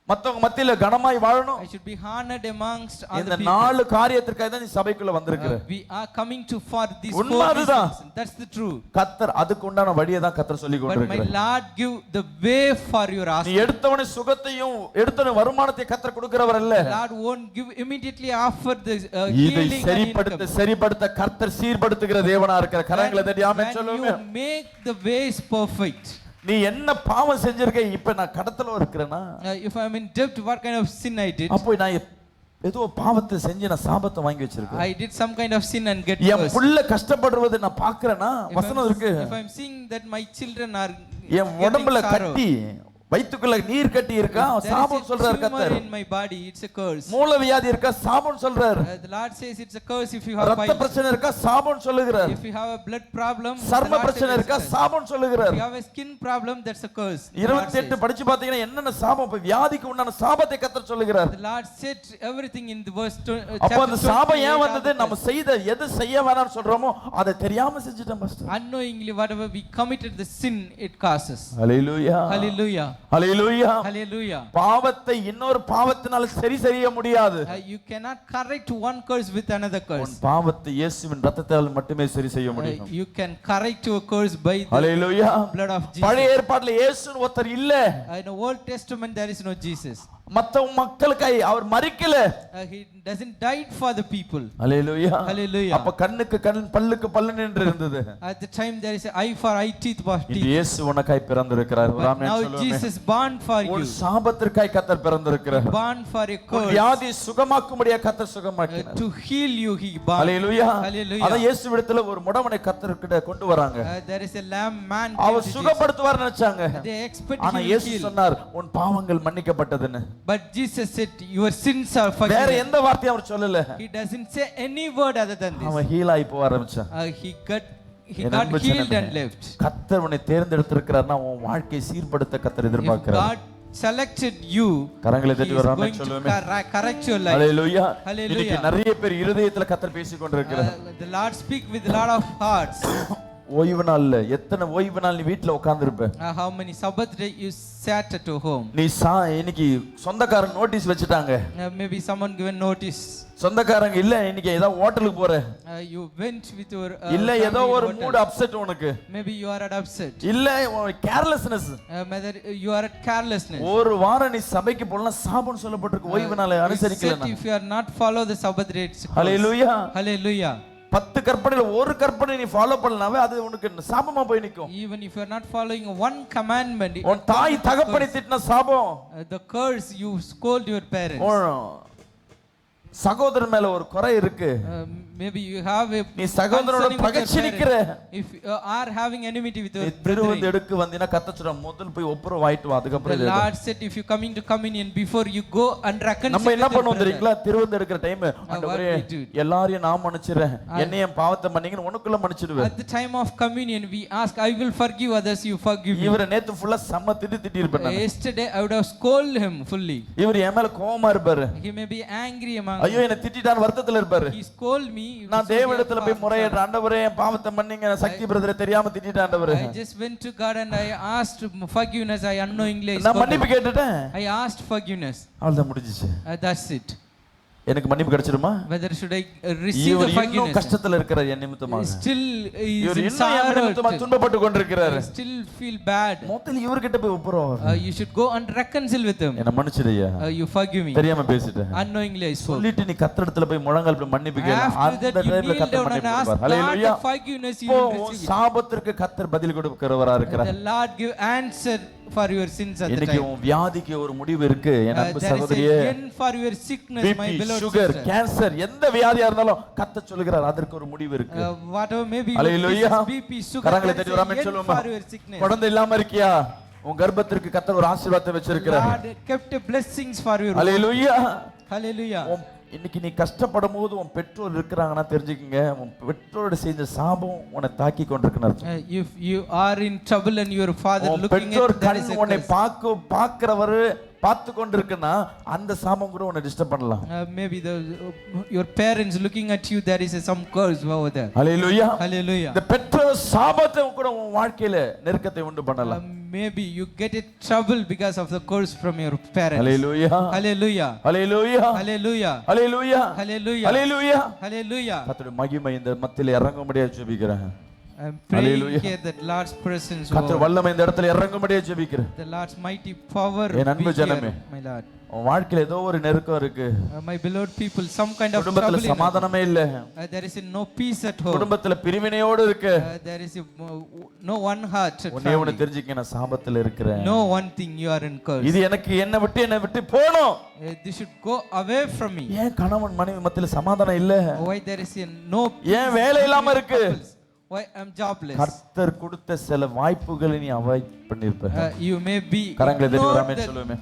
மத்தவங்க மத்தியில கனமாய் வாழணும்.
I should be honored amongst other
இந்த
people.
4 காரியத்திற்காக தான் நீ சபைக்குள்ள வந்திருக்கிற.
We are coming to for these
உண்மை
4
அதுதான்.
reasons. That's the truth.
கர்த்தர் அதுக்கு உண்டான வழியை தான் கர்த்தர் சொல்லி
But my
கொண்டிருக்கிறார்.
Lord give the way for your
நீ
asking.
எடுத்தவனே சுகத்தையும் எடுத்தவனே வருமானத்தை கர்த்தர் கொடுக்கிறவர் அல்ல.
Lord won't give immediately offer the
இதை
healing and
சரிப்படுத்த கர்த்தர் சீர்படுத்துகிற தேவனா இருக்கிற. கரங்களை தட்டி ஆமென் சொல்லுங்க.
You make the ways perfect.
நீ என்ன பாவம் செஞ்சிருக்க, இப்ப நான் கடத்தல இருக்கிறேனா,
If I am in debt, what kind of sin I did?
அப்போ நான் ஏதோ பாவத்தை செஞ்சு நான் சாபத்தை வாங்கி வச்சிருக்கேன்.
I did some kind of sin and get
N
cursed.
புள்ள கஷ்டப்படுறதை நான் பார்க்கறேனா, வசனம் இருக்கு.
If I am seeing that my children are
என் உடம்புல கட்டி வயித்துக்குள்ள நீர் கட்டி இருக்கா, சாபம் சொல்றார் கர்த்தர்.
in my body, it's a curse.
மூல வியாதி இருக்கா, சாபம் சொல்றார்.
The Lord says it's a curse if you have
ரத்த பிரச்சனை இருக்கா, சாபம் சொல்லுகிறார்.
if you have a blood problem,
சர்ம பிரச்சனை இருக்கா, சாபம் சொல்லுகிறார்.
if you have a skin problem, that's a curse.
28 படிச்சு பாத்தீங்கன்னா என்னென்ன சாபம், இப்ப வியாதிக்கு உண்டான சாபத்தை கர்த்தர் சொல்லுகிறார்.
The Lord said everything in the verse
அப்ப அந்த சாபம் ஏன் வந்தது, நம்ம செய்த எது செய்ய வேணாம்னு சொல்றோமோ அதை தெரியாம செஞ்சிட்டோம் pastor.
unknowingly whatever we committed the sin it causes.
Hallelujah,
hallelujah,
hallelujah,
hallelujah.
பாவத்தை இன்னொரு பாவத்தினால சரி செய்ய முடியாது.
You cannot correct one curse with another curse.
உன் பாவத்தை இயேசுவின் இரத்தத்தால் மட்டுமே சரி செய்ய முடியும்.
You can correct your curse by the
hallelujah,
blood of Jesus.
பழைய ஏற்பாட்டில் இயேசுன்னு ஒருத்தர் இல்ல.
In the Old Testament there is no Jesus.
மத்த மக்களுக்காய் அவர் மரிக்கல.
He doesn't die for the people.
Hallelujah,
hallelujah.
அப்ப கண்ணுக்கு கண் பல்லுக்கு பல்லு என்று இருந்தது.
At the time there is eye for eye, teeth for teeth.
இயேசு உனக்காய் பிறந்திருக்கிறார். ஆமென்
now
சொல்லுங்க.
Jesus born for you.
உன் சாபத்திற்காய் கர்த்தர் பிறந்திருக்கிறார்.
born for a
உன்
curse.
வியாதி சுகமாக்கும்படியா கர்த்தர் சுகமாக்கினார்.
to heal you he born.
Hallelujah,
hallelujah.
அத இயேசுவிடத்துல ஒரு முடவனை கர்த்தர்கிட்ட கொண்டு வராங்க.
there is a lamb man.
அவர் சுகப்படுத்துவார் நினைச்சாங்க.
they expect
ஆனா இயேசு சொன்னார் உன் பாவங்கள் மன்னிக்கப்பட்டதுன்னு.
but Jesus said your sins are forgiven.
வேற எந்த வார்த்தையும் அவர் சொல்லல.
he doesn't say any word other than this.
அவன் ஹீல் ஆயி போக ஆரம்பிச்சான்.
he got healed and left.
கர்த்தர் உன்னை தேர்ந்தெடுத்திருக்கிறார்னா உன் வாழ்க்கையை சீர்படுத்த கர்த்தர் எதிர்பார்க்கிறார்.
God selected you.
கரங்களை தட்டி வர
going
சொல்லுமே.
to correct your life.
Hallelujah,
Hallelujah.
இன்னைக்கு நிறைய பேர் இருதயத்துல கர்த்தர் பேசிக் கொண்டிருக்கிறார்.
the Lord speak with a lot of hearts.
ஓய்வு நாள்ல எத்தனை ஓய்வு நாள் நீ வீட்ல உட்கார்ந்து இருப்ப?
how many Sabbath day you sat at home?
நீ இன்னைக்கு சொந்தக்காரங்க நோட்டீஸ் வச்சிட்டாங்க.
maybe someone given notice.
சொந்தக்காரங்க இல்ல இன்னைக்கு ஏதோ ஹோட்டலுக்கு போற.
you went with your
இல்ல ஏதோ ஒரு மூட் அப்செட் உனக்கு.
maybe you are at upset.
இல்ல carelessness.
whether you are at carelessness.
ஒரு வாரம் நீ சபைக்கு போலாம் சாபம் சொல்லப்பட்டிருக்கு ஓய்வு நாளை அனுசரிக்கலனா.
if you are not follow the Sabbath days.
Hallelujah,
hallelujah.
10 கற்பனையில ஒரு கற்பனை நீ ஃபாலோ பண்ணலாவே அது உனக்கு சாபமா போய் நிக்கும்.
Even if you are not following one commandment,
உன் தாய் தகப்பனை திட்டின சாபம்,
the curse you scold your parents.
சகோதரன் மேல ஒரு குறை இருக்கு,
maybe you have a
நீ சகோதரனோட பகைச்சு நிக்கிற.
If you are having enmity with your
திருவந்து எடுக்க வந்தினா கத்தச்சுற முதல் போய் ஒப்புரவு ஆயிட்டு வா, அதுக்கு அப்புறம்
the Lord said if you coming to communion before you go and reconcile.
நம்ம என்ன பண்ணுவோம் தெரியுங்களா? திருவந்து எடுக்கிற டைம் ஆண்டவரே எல்லாரையும் நான் மன்னிச்சிரேன், என்னையும் பாவத்தை மன்னிங்கன்னு உனக்குள்ள மன்னிச்சிடுவேன்.
At the time of communion we ask I will forgive others, you forgive me.
இவரை நேத்து ஃபுல்லா செம்ம திட்டி இருப்பேன்.
Yesterday I would have scolded him fully.
இவர் என் மேல கோவமா இருப்பாரு,
He may be angry among
ஐயோ என்ன திட்டிட்டான் வருத்தத்துல இருப்பாரு.
He scold me.
நான் தேவனிடத்துல போய் முறையிடுறேன், ஆண்டவரே என் பாவத்தை மன்னிங்க, சக்தி பிரதரை தெரியாம திட்டிட்டேன் ஆண்டவரே.
I just went to God and I asked forgiveness. I unknowingly
நான் மன்னிப்பு கேட்டுட்டேன்.
I asked forgiveness.
அவ்வளவுதான் முடிஞ்சிச்சு.
That's it.
எனக்கு மன்னிப்பு கிடைச்சிருமா?
Whether should I receive the forgiveness?
இன்னும் கஷ்டத்துல இருக்கிறார் என் நிமித்தமாக.
Still is in
sorrow. துன்பப்பட்டு கொண்டிருக்கிறார்.
Still feel bad.
முதல்ல இவர்கிட்ட போய் ஒப்புரவு.
You should go and reconcile with him.
என்ன மன்னிச்சிடுயா.
You forgive me.
தெரியாம பேசிட்டேன்.
Unknowingly I spoke.
சொல்லிட்டு நீ கர்த்தரிடத்துல போய் முழங்கால் போய் மன்னிப்பு கேளு.
After that you kneel down and ask God forgiveness, you will receive.
சாபத்திற்கு கர்த்தர் பதில் கொடுக்கிறவரா இருக்கிறார்.
The Lord give answer for your sins at the time.
இன்னைக்கு உன் வியாதிக்கு ஒரு முடிவு இருக்கு என் அன்பு சகோதரியே.
There is an end for your sickness, my beloved
sugar,
sister.
cancer, எந்த வியாதியா இருந்தாலும் கர்த்தர் சொல்கிறார் அதற்கு ஒரு முடிவு இருக்கு.
Whatever may be, BP, sugar,
கரங்களை தட்டி ராமே சொல்லுமா. குழந்தை இல்லாம இருக்கியா? உன் கர்ப்பத்திற்கு கர்த்தர் ஒரு ஆசீர்வாதத்தை வச்சிருக்கிறார்.
God kept blessings for your
hallelujah.
Hallelujah.
இன்னைக்கு நீ கஷ்டப்படும் போது உன் பெற்றோர் இருக்கிறாங்கன்னா தெரிஞ்சுக்கங்க, உன் பெற்றோரோட செஞ்ச சாபம் உன்னை தாக்கி கொண்டிருக்கிறார்.
If you are in trouble and your father looking at that is
உன்னை பார்க்கிறவர் பார்த்து கொண்டிருக்குன்னா அந்த சாபம் கூட உன்னை டிஸ்டர்ப் பண்ணலாம்.
Maybe your parents looking at you, there is some curse over there.
Hallelujah.
Hallelujah.
இந்த பெற்றோர் சாபத்தை கூட உன் வாழ்க்கையில நெருக்கத்தை உண்டு பண்ணலாம்.
Maybe you get in trouble because of the curse from your parents.
Hallelujah.
Hallelujah.
Hallelujah.
Hallelujah.
Hallelujah.
Hallelujah.
Hallelujah.
Hallelujah.
கர்த்தருடைய மகிமை இந்த மத்தியில இறங்கும்படியா ஜெபிக்கிறேன்.
I'm praying here that Lord's presence will.
கர்த்தர் வல்லமை இந்த இடத்துல இறங்கும்படியா ஜெபிக்கிறேன்.
The Lord's mighty power
என் அன்பு ஜனமே,
my Lord.
உன் வாழ்க்கையில ஏதோ ஒரு நெருக்கம் இருக்கு.
My beloved people, some kind of trouble.
குடும்பத்துல சமாதானமே இல்ல.
There is no peace at home.
குடும்பத்துல பிரிவினையோடு இருக்கு.
There is no one heart at
உன்னை உன்னை தெரிஞ்சுக்க நான் சாபத்துல இருக்கிறேன்.
No one thing you are in curse.
இது எனக்கு என்னை விட்டு போணும்.
This should go away from me.
ஏன் கணவன் மனைவி மத்தியில சமாதானம் இல்ல?
Why there is no peace?
ஏன் வேலை இல்லாம இருக்கு?
Why I'm jobless?
கர்த்தர் கொடுத்த சில வாய்ப்புகளை நீ அவாய்ட் பண்ணிருப்ப.
You may be
கரங்களை தட்டி ராமே சொல்லுமே.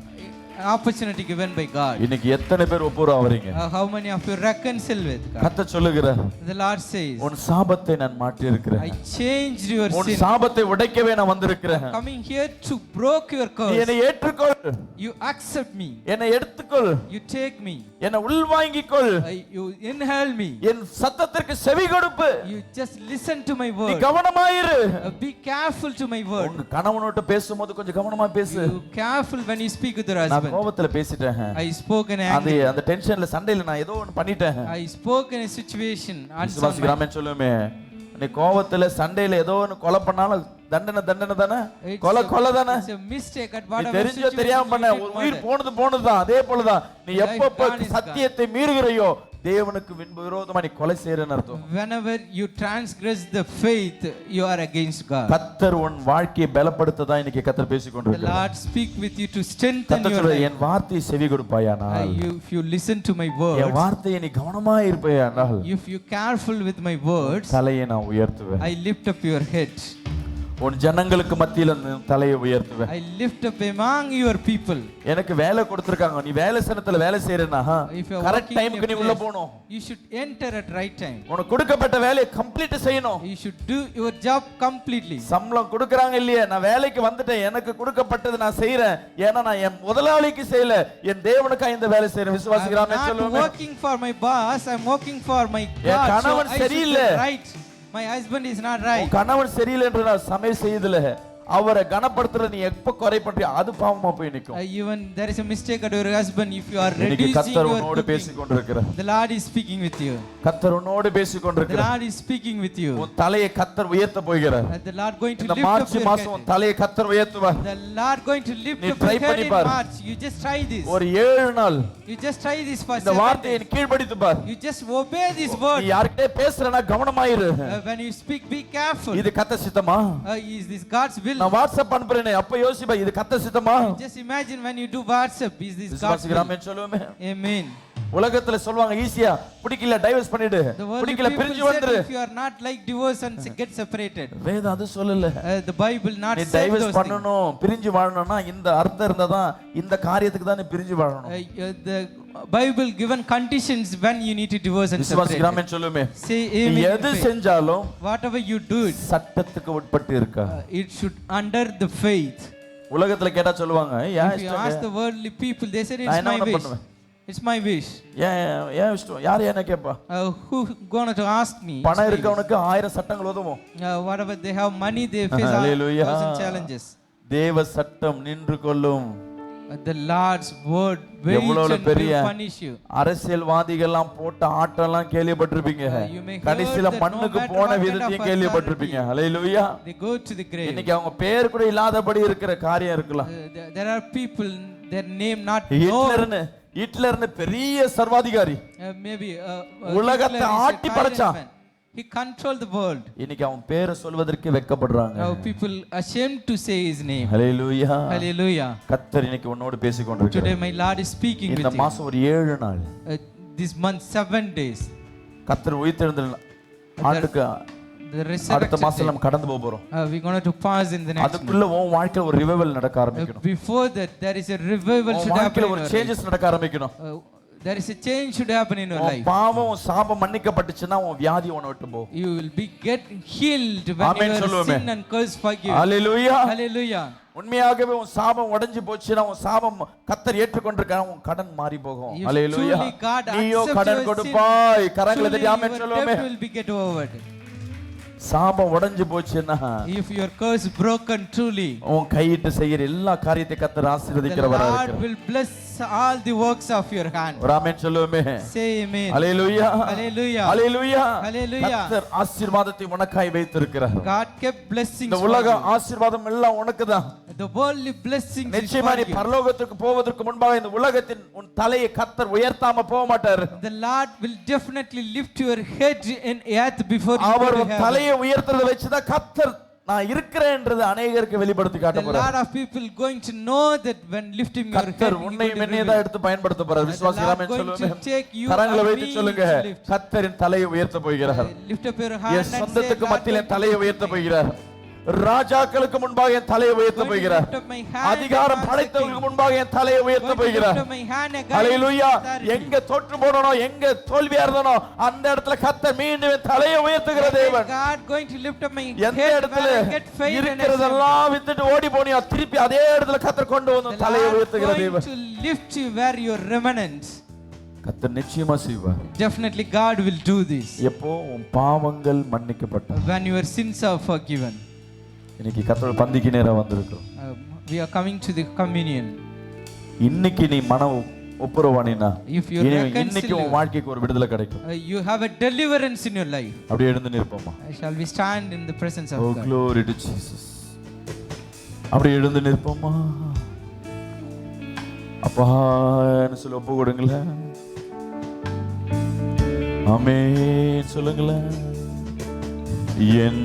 opportunity given by God.
இன்னைக்கு எத்தனை பேர் ஒப்புரவு ஆவறீங்க?
How many of you reconcile with God?
கர்த்தர் சொல்லுகிறார்,
The Lord says,
உன் சாபத்தை நான் மாற்றி இருக்கிறேன்.
I changed your sin.
உன் சாபத்தை உடைக்கவே நான் வந்திருக்கிறேன்.
Coming here to break your curse.
என்னை ஏற்றுக்கொள்.
You accept me.
என்னை எடுத்துக்கொள்.
You take me.
என்னை உள்வாங்கிக்கொள்.
You inhale me.
என் சத்தத்திற்கு செவி கொடுப்பு.
You just listen to my
நீ
word.
கவனமாயிரு.
Be careful to my word.
உங்க கணவனோட பேசும்போது கொஞ்சம் கவனமா பேசு.
You careful when you speak with your husband.
நான் கோபத்துல பேசிட்டேன்.
I spoke in anger.
அந்த டென்ஷன்ல சண்டையில நான் ஏதோ ஒன்னு பண்ணிட்டேன்.
I spoke in a situation.
விசுவாசிக்கிறாமே சொல்லுமே, நீ கோபத்துல சண்டையில ஏதோ ஒன்னு கொலை பண்ணாலும் தண்டனை தானே? கொலை தானே?
It's a mistake at whatever
தெரிஞ்சோ தெரியாம பண்ண ஒரு உயிர் போனதுதான். அதே போலதான் நீ எப்பப்ப சத்தியத்தை மீறுகிறையோ தேவனுக்கு விரோதமா நீ கொலை செய்யறன்னு அர்த்தம்.
Whenever you transgress the faith, you are against God.
கர்த்தர் உன் வாழ்க்கையை பலப்படுத்த தான் இன்னைக்கு கர்த்தர் பேசிக் கொண்டிருக்கிறார்.
The Lord speak with you to strengthen your life.
என் வார்த்தையை செவி கொடுப்பாயானால்,
if you listen to my words,
என் வார்த்தையை நீ கவனமா இருப்பாயானால்,
if you careful with my words,
தலையை நான் உயர்த்துவேன்.
I lift up your head.
உன் ஜனங்களுக்கு மத்தியில தலையை உயர்த்துவேன்.
I lift up among your people.
எனக்கு வேலை கொடுத்திருக்காங்க, நீ வேலை ஸ்தலத்துல வேலை செய்யறேனா கரெக்ட் டைம்க்கு நீ உள்ள போணும்.
You should enter at right time.
உனக்கு கொடுக்கப்பட்ட வேலையை கம்ப்ளீட் செய்யணும்.
You should do your job completely.
சம்பளம் கொடுக்கறாங்க இல்லையே, நான் வேலைக்கு வந்துட்டேன், எனக்கு கொடுக்கப்பட்டது நான் செய்றேன். ஏன்னா நான் என் முதலாளிக்கு செய்யல, என் தேவனுக்காக இந்த வேலை செய்றேன். விசுவாசிக்கிறாமே சொல்லுங்க.
I'm working for my boss, I'm working for my God.
என் கணவன் சரியில்லை.
Right. My husband is not right.
கணவன் சரியில்லை என்று நான் சமையல் செய்யல, அவரை கனப்படுத்துற நீ எப்ப குறை பண்றியோ அது பாவமா போய் நிக்கும்.
Even there is a mistake at your husband, if you are
இன்னைக்கு
reducing
கர்த்தர்
your
உன்னோடு பேசிக் கொண்டிருக்கிறார்.
the Lord is speaking with you.
கர்த்தர் உன்னோடு பேசிக்
The
கொண்டிருக்கிறார்.
Lord is speaking with you.
உன் தலையை கர்த்தர் உயர்த்த போகிறார்.
The Lord going to
இந்த
lift up
மார்ச்
your
மாசம் உன்
head.
தலையை கர்த்தர் உயர்த்துவார்.
The Lord going to lift
நீ
up
try
your head
பண்ணி
in
பாரு.
March. You just try this.
ஒரு 7 நாள்
You just try this for
இந்த
7
வார்த்தையை
days.
கீழ்ப்படித்து bar.
You just obey this
நீ
word.
யார்கிட்ட பேசுறனா கவனமாயிரு.
When you speak, be careful.
இது கர்த்தர் சித்தமா?
Is this God's will?
நான் வாட்ஸ்அப் அனுப்புறேனே அப்ப யோசிப்பா இது கர்த்தர் சித்தமா?
Just imagine when you do WhatsApp, is this God's will?
விசுவாசிக்கிறாமே சொல்லுவோமே.
Amen.
உலகத்துல சொல்வாங்க ஈஸியா பிடிக்கல டைவர்ஸ் பண்ணிடு,
The worldly
பிடிக்கல
people
பிரிஞ்சு
said
வந்துரு.
if you are not like divorce and get separated.
வேதம் அது சொல்லல.
The Bible not
நீ
said
டைவர்ஸ்
those things.
பண்ணனும் பிரிஞ்சு வாழணும்னா இந்த அர்த்தம் இருந்தாதான் இந்த காரியத்துக்கு தான் நீ பிரிஞ்சு வாழணும்.
The Bible given conditions when you need to divorce and separate.
விசுவாசிக்கிறாமே சொல்லுமே.
Say amen.
எது செஞ்சாலும்
Whatever you do,
சட்டத்துக்கு உட்பட்டு இருக்கா?
it should under the faith.
உலகத்துல கேட்டா சொல்லுவாங்க ஏன்
If you ask the worldly people, they said
நான்
it's
என்ன
my wish.
பண்ணுவேன்?
It's my wish.
ஏன் இஷ்டம்? யார் என்ன கேட்பா?
Who going to ask me?
பணம் இருக்கவனுக்கு 1000 சட்டங்கள் உதவும்.
Whatever they have money, they face
Hallelujah.
1,000 challenges.
தேவ சட்டம் நின்று கொள்ளும்.
The Lord's word
எவ்வளவு பெரிய
will punish you.
அரசியல்வாதிகள்லாம் போட்ட ஆட்டம்லாம் கேள்விப்பட்டிருப்பீங்க.
You may hear
கடைசில
that no
மண்ணுக்கு
matter
போன
what kind
விதத்தையும்
of
கேள்விப்பட்டிருப்பீங்க. ஹalleluya.
They go to the grave.
இன்னைக்கு அவங்க பேர் கூட இல்லாதபடி இருக்கிற காரியம் இருக்கலாம்.
There are people their name not known.
ஹிட்லர்னு பெரிய சர்வாதிகாரி
Maybe
உலகத்தை
Hitler is a
ஆட்டி
tyrant
படைச்சான்.
man. He controlled the world.
இன்னைக்கு அவன் பேரை சொல்வதற்கு வெட்கப்படுறாங்க.
Now people ashamed to say his name.
Hallelujah.
Hallelujah.
கர்த்தர் இன்னைக்கு உன்னோடு பேசிக் கொண்டிருக்கிறார்.
Today my Lord is speaking with
இந்த
you.
மாசம் ஒரு 7 நாள்
This month 7 days.
கர்த்தர் உயிர்த்தெழுந்த ஆண்டுக்கு
The
அடுத்த
resurrection
மாசம்
day.
நம்ம கடந்து போறோம்.
We're going to pass in the next month.
அதுக்குள்ள உன் வாழ்க்கையில ஒரு ரிவைவல் நடக்க ஆரம்பிக்கணும்.
Before that there is a revival
உன்
should happen
வாழ்க்கையில
in
ஒரு
your
சேஞ்சஸ் நடக்க ஆரம்பிக்கணும்.
life. There is a change should happen in your
உன்
life.
பாவம் உன் சாபம் மன்னிக்கப்பட்டுச்சுன்னா உன் வியாதி உன்னை விட்டு போகும்.
You will be get healed when
Amen
your
சொல்லுவோமே.
sin and curse forgive.
Hallelujah.
Hallelujah.
உண்மையாகவே உன் சாபம் உடைஞ்சு போச்சுன்னா உன் சாபம் கர்த்தர் ஏற்றுக்கொண்டிருக்கான், உன் கடன் மாறி போகும்.
If
hallelujah.
truly God
நீயோ
accepts
கடன்
your
கொடுப்பாய். கரங்களை
Truly
தட்டி ஆமென்
your
சொல்லுவோமே.
debt will be get over.
சாபம் உடைஞ்சு போச்சுன்னா
If your curse broken truly,
உன் கையிட்டு செய்யற எல்லா காரியத்தையும் கர்த்தர்
the
ஆசீர்வதிக்கிறவரா
Lord
இருக்கிறார்.
will bless all the works of your hand.
ஒரு ஆமென் சொல்லுவோமே.
Say amen.
ஹalleluya.
Hallelujah.
ஹalleluya.
Hallelujah.
கர்த்தர் ஆசீர்வாதத்தை உனக்காய் வைத்திருக்கிறார்.
God kept blessings
இந்த
for
உலக
you.
ஆசீர்வாதம் எல்லாம் உனக்குதான்.
The worldly blessings is
நிச்சயமா
for
நீ
you.
பரலோகத்துக்கு போவதற்கு முன்பாக இந்த உலகத்தின் உன் தலையை கர்த்தர் உயர்த்தாம போக மாட்டார்.
The Lord will definitely lift your head in earth before you go
our
to
உன்
heaven.
தலையை உயர்த்துறதை வச்சுதான் கர்த்தர் நான் இருக்கிறேன்ன்றது அநேகருக்கு வெளிப்படுத்தி காட்ட
A
போறார்.
lot of people going to know that when lifting your head,
கர்த்தர் உன்னை மென்னையே தான் எடுத்து பயன்படுத்த போறார். விசுவாசிகளாமே சொல்லுங்க. கரங்களை வைத்து சொல்லுங்க, கர்த்தரின் தலையை உயர்த்த போகிறார்.
lift up your hand
N
and say,
சொந்தத்துக்கு
"Lord,
மத்தியில் என்
going to
தலையை
lift
உயர்த்த
my
போகிறார். ராஜாக்களுக்கு முன்பாக என் தலையை உயர்த்த
Going to
போகிறார்.
lift up my hand
அதிகாரம்
against the
படைத்தவர்களுக்கு
king.
முன்பாக என் தலையை உயர்த்த
Going to
போகிறார்.
lift up my hand against
hallelujah.
authority."
எங்க தோற்று போனனோ, எங்க தோல்வியா இருந்தனோ அந்த இடத்துல கர்த்தர் மீண்டும் என் தலையை உயர்த்துகிற தேவன்.
God going to lift up my
எந்த
head
இடத்துல
where I get faith and
இருக்கிறதெல்லாம் விட்டுட்டு ஓடி போனியோ திருப்பி அதே இடத்துல கர்த்தர் கொண்டு வந்து
the
தலையை
Lord
உயர்த்துகிற
going
தேவன்.
to lift you where your remnants.
கர்த்தர் நிச்சயமா செய்வார்.
Definitely God will do this
எப்போ உன் பாவங்கள் மன்னிக்கப்பட்ட
when your sins are forgiven.
இன்னைக்கு கர்த்தர் பந்திக்கு நேரா வந்திருக்கோம்.
We are coming to the communion.
இன்னைக்கு நீ மன ஒப்புரவானினா
If you
இன்னைக்கு உன் வாழ்க்கைக்கு ஒரு விடுதலை கிடைக்கும்.
you have a deliverance in your life.
அப்படியே எழுந்து நிற்போமா.
Shall we stand in the presence of
Oh
God?
glory to Jesus. அப்படியே எழுந்து நிற்போமா. அப்பான்னு சொல்லி ஒப்பு கொடுங்களேன். ஆமென் சொல்லுங்களேன். என்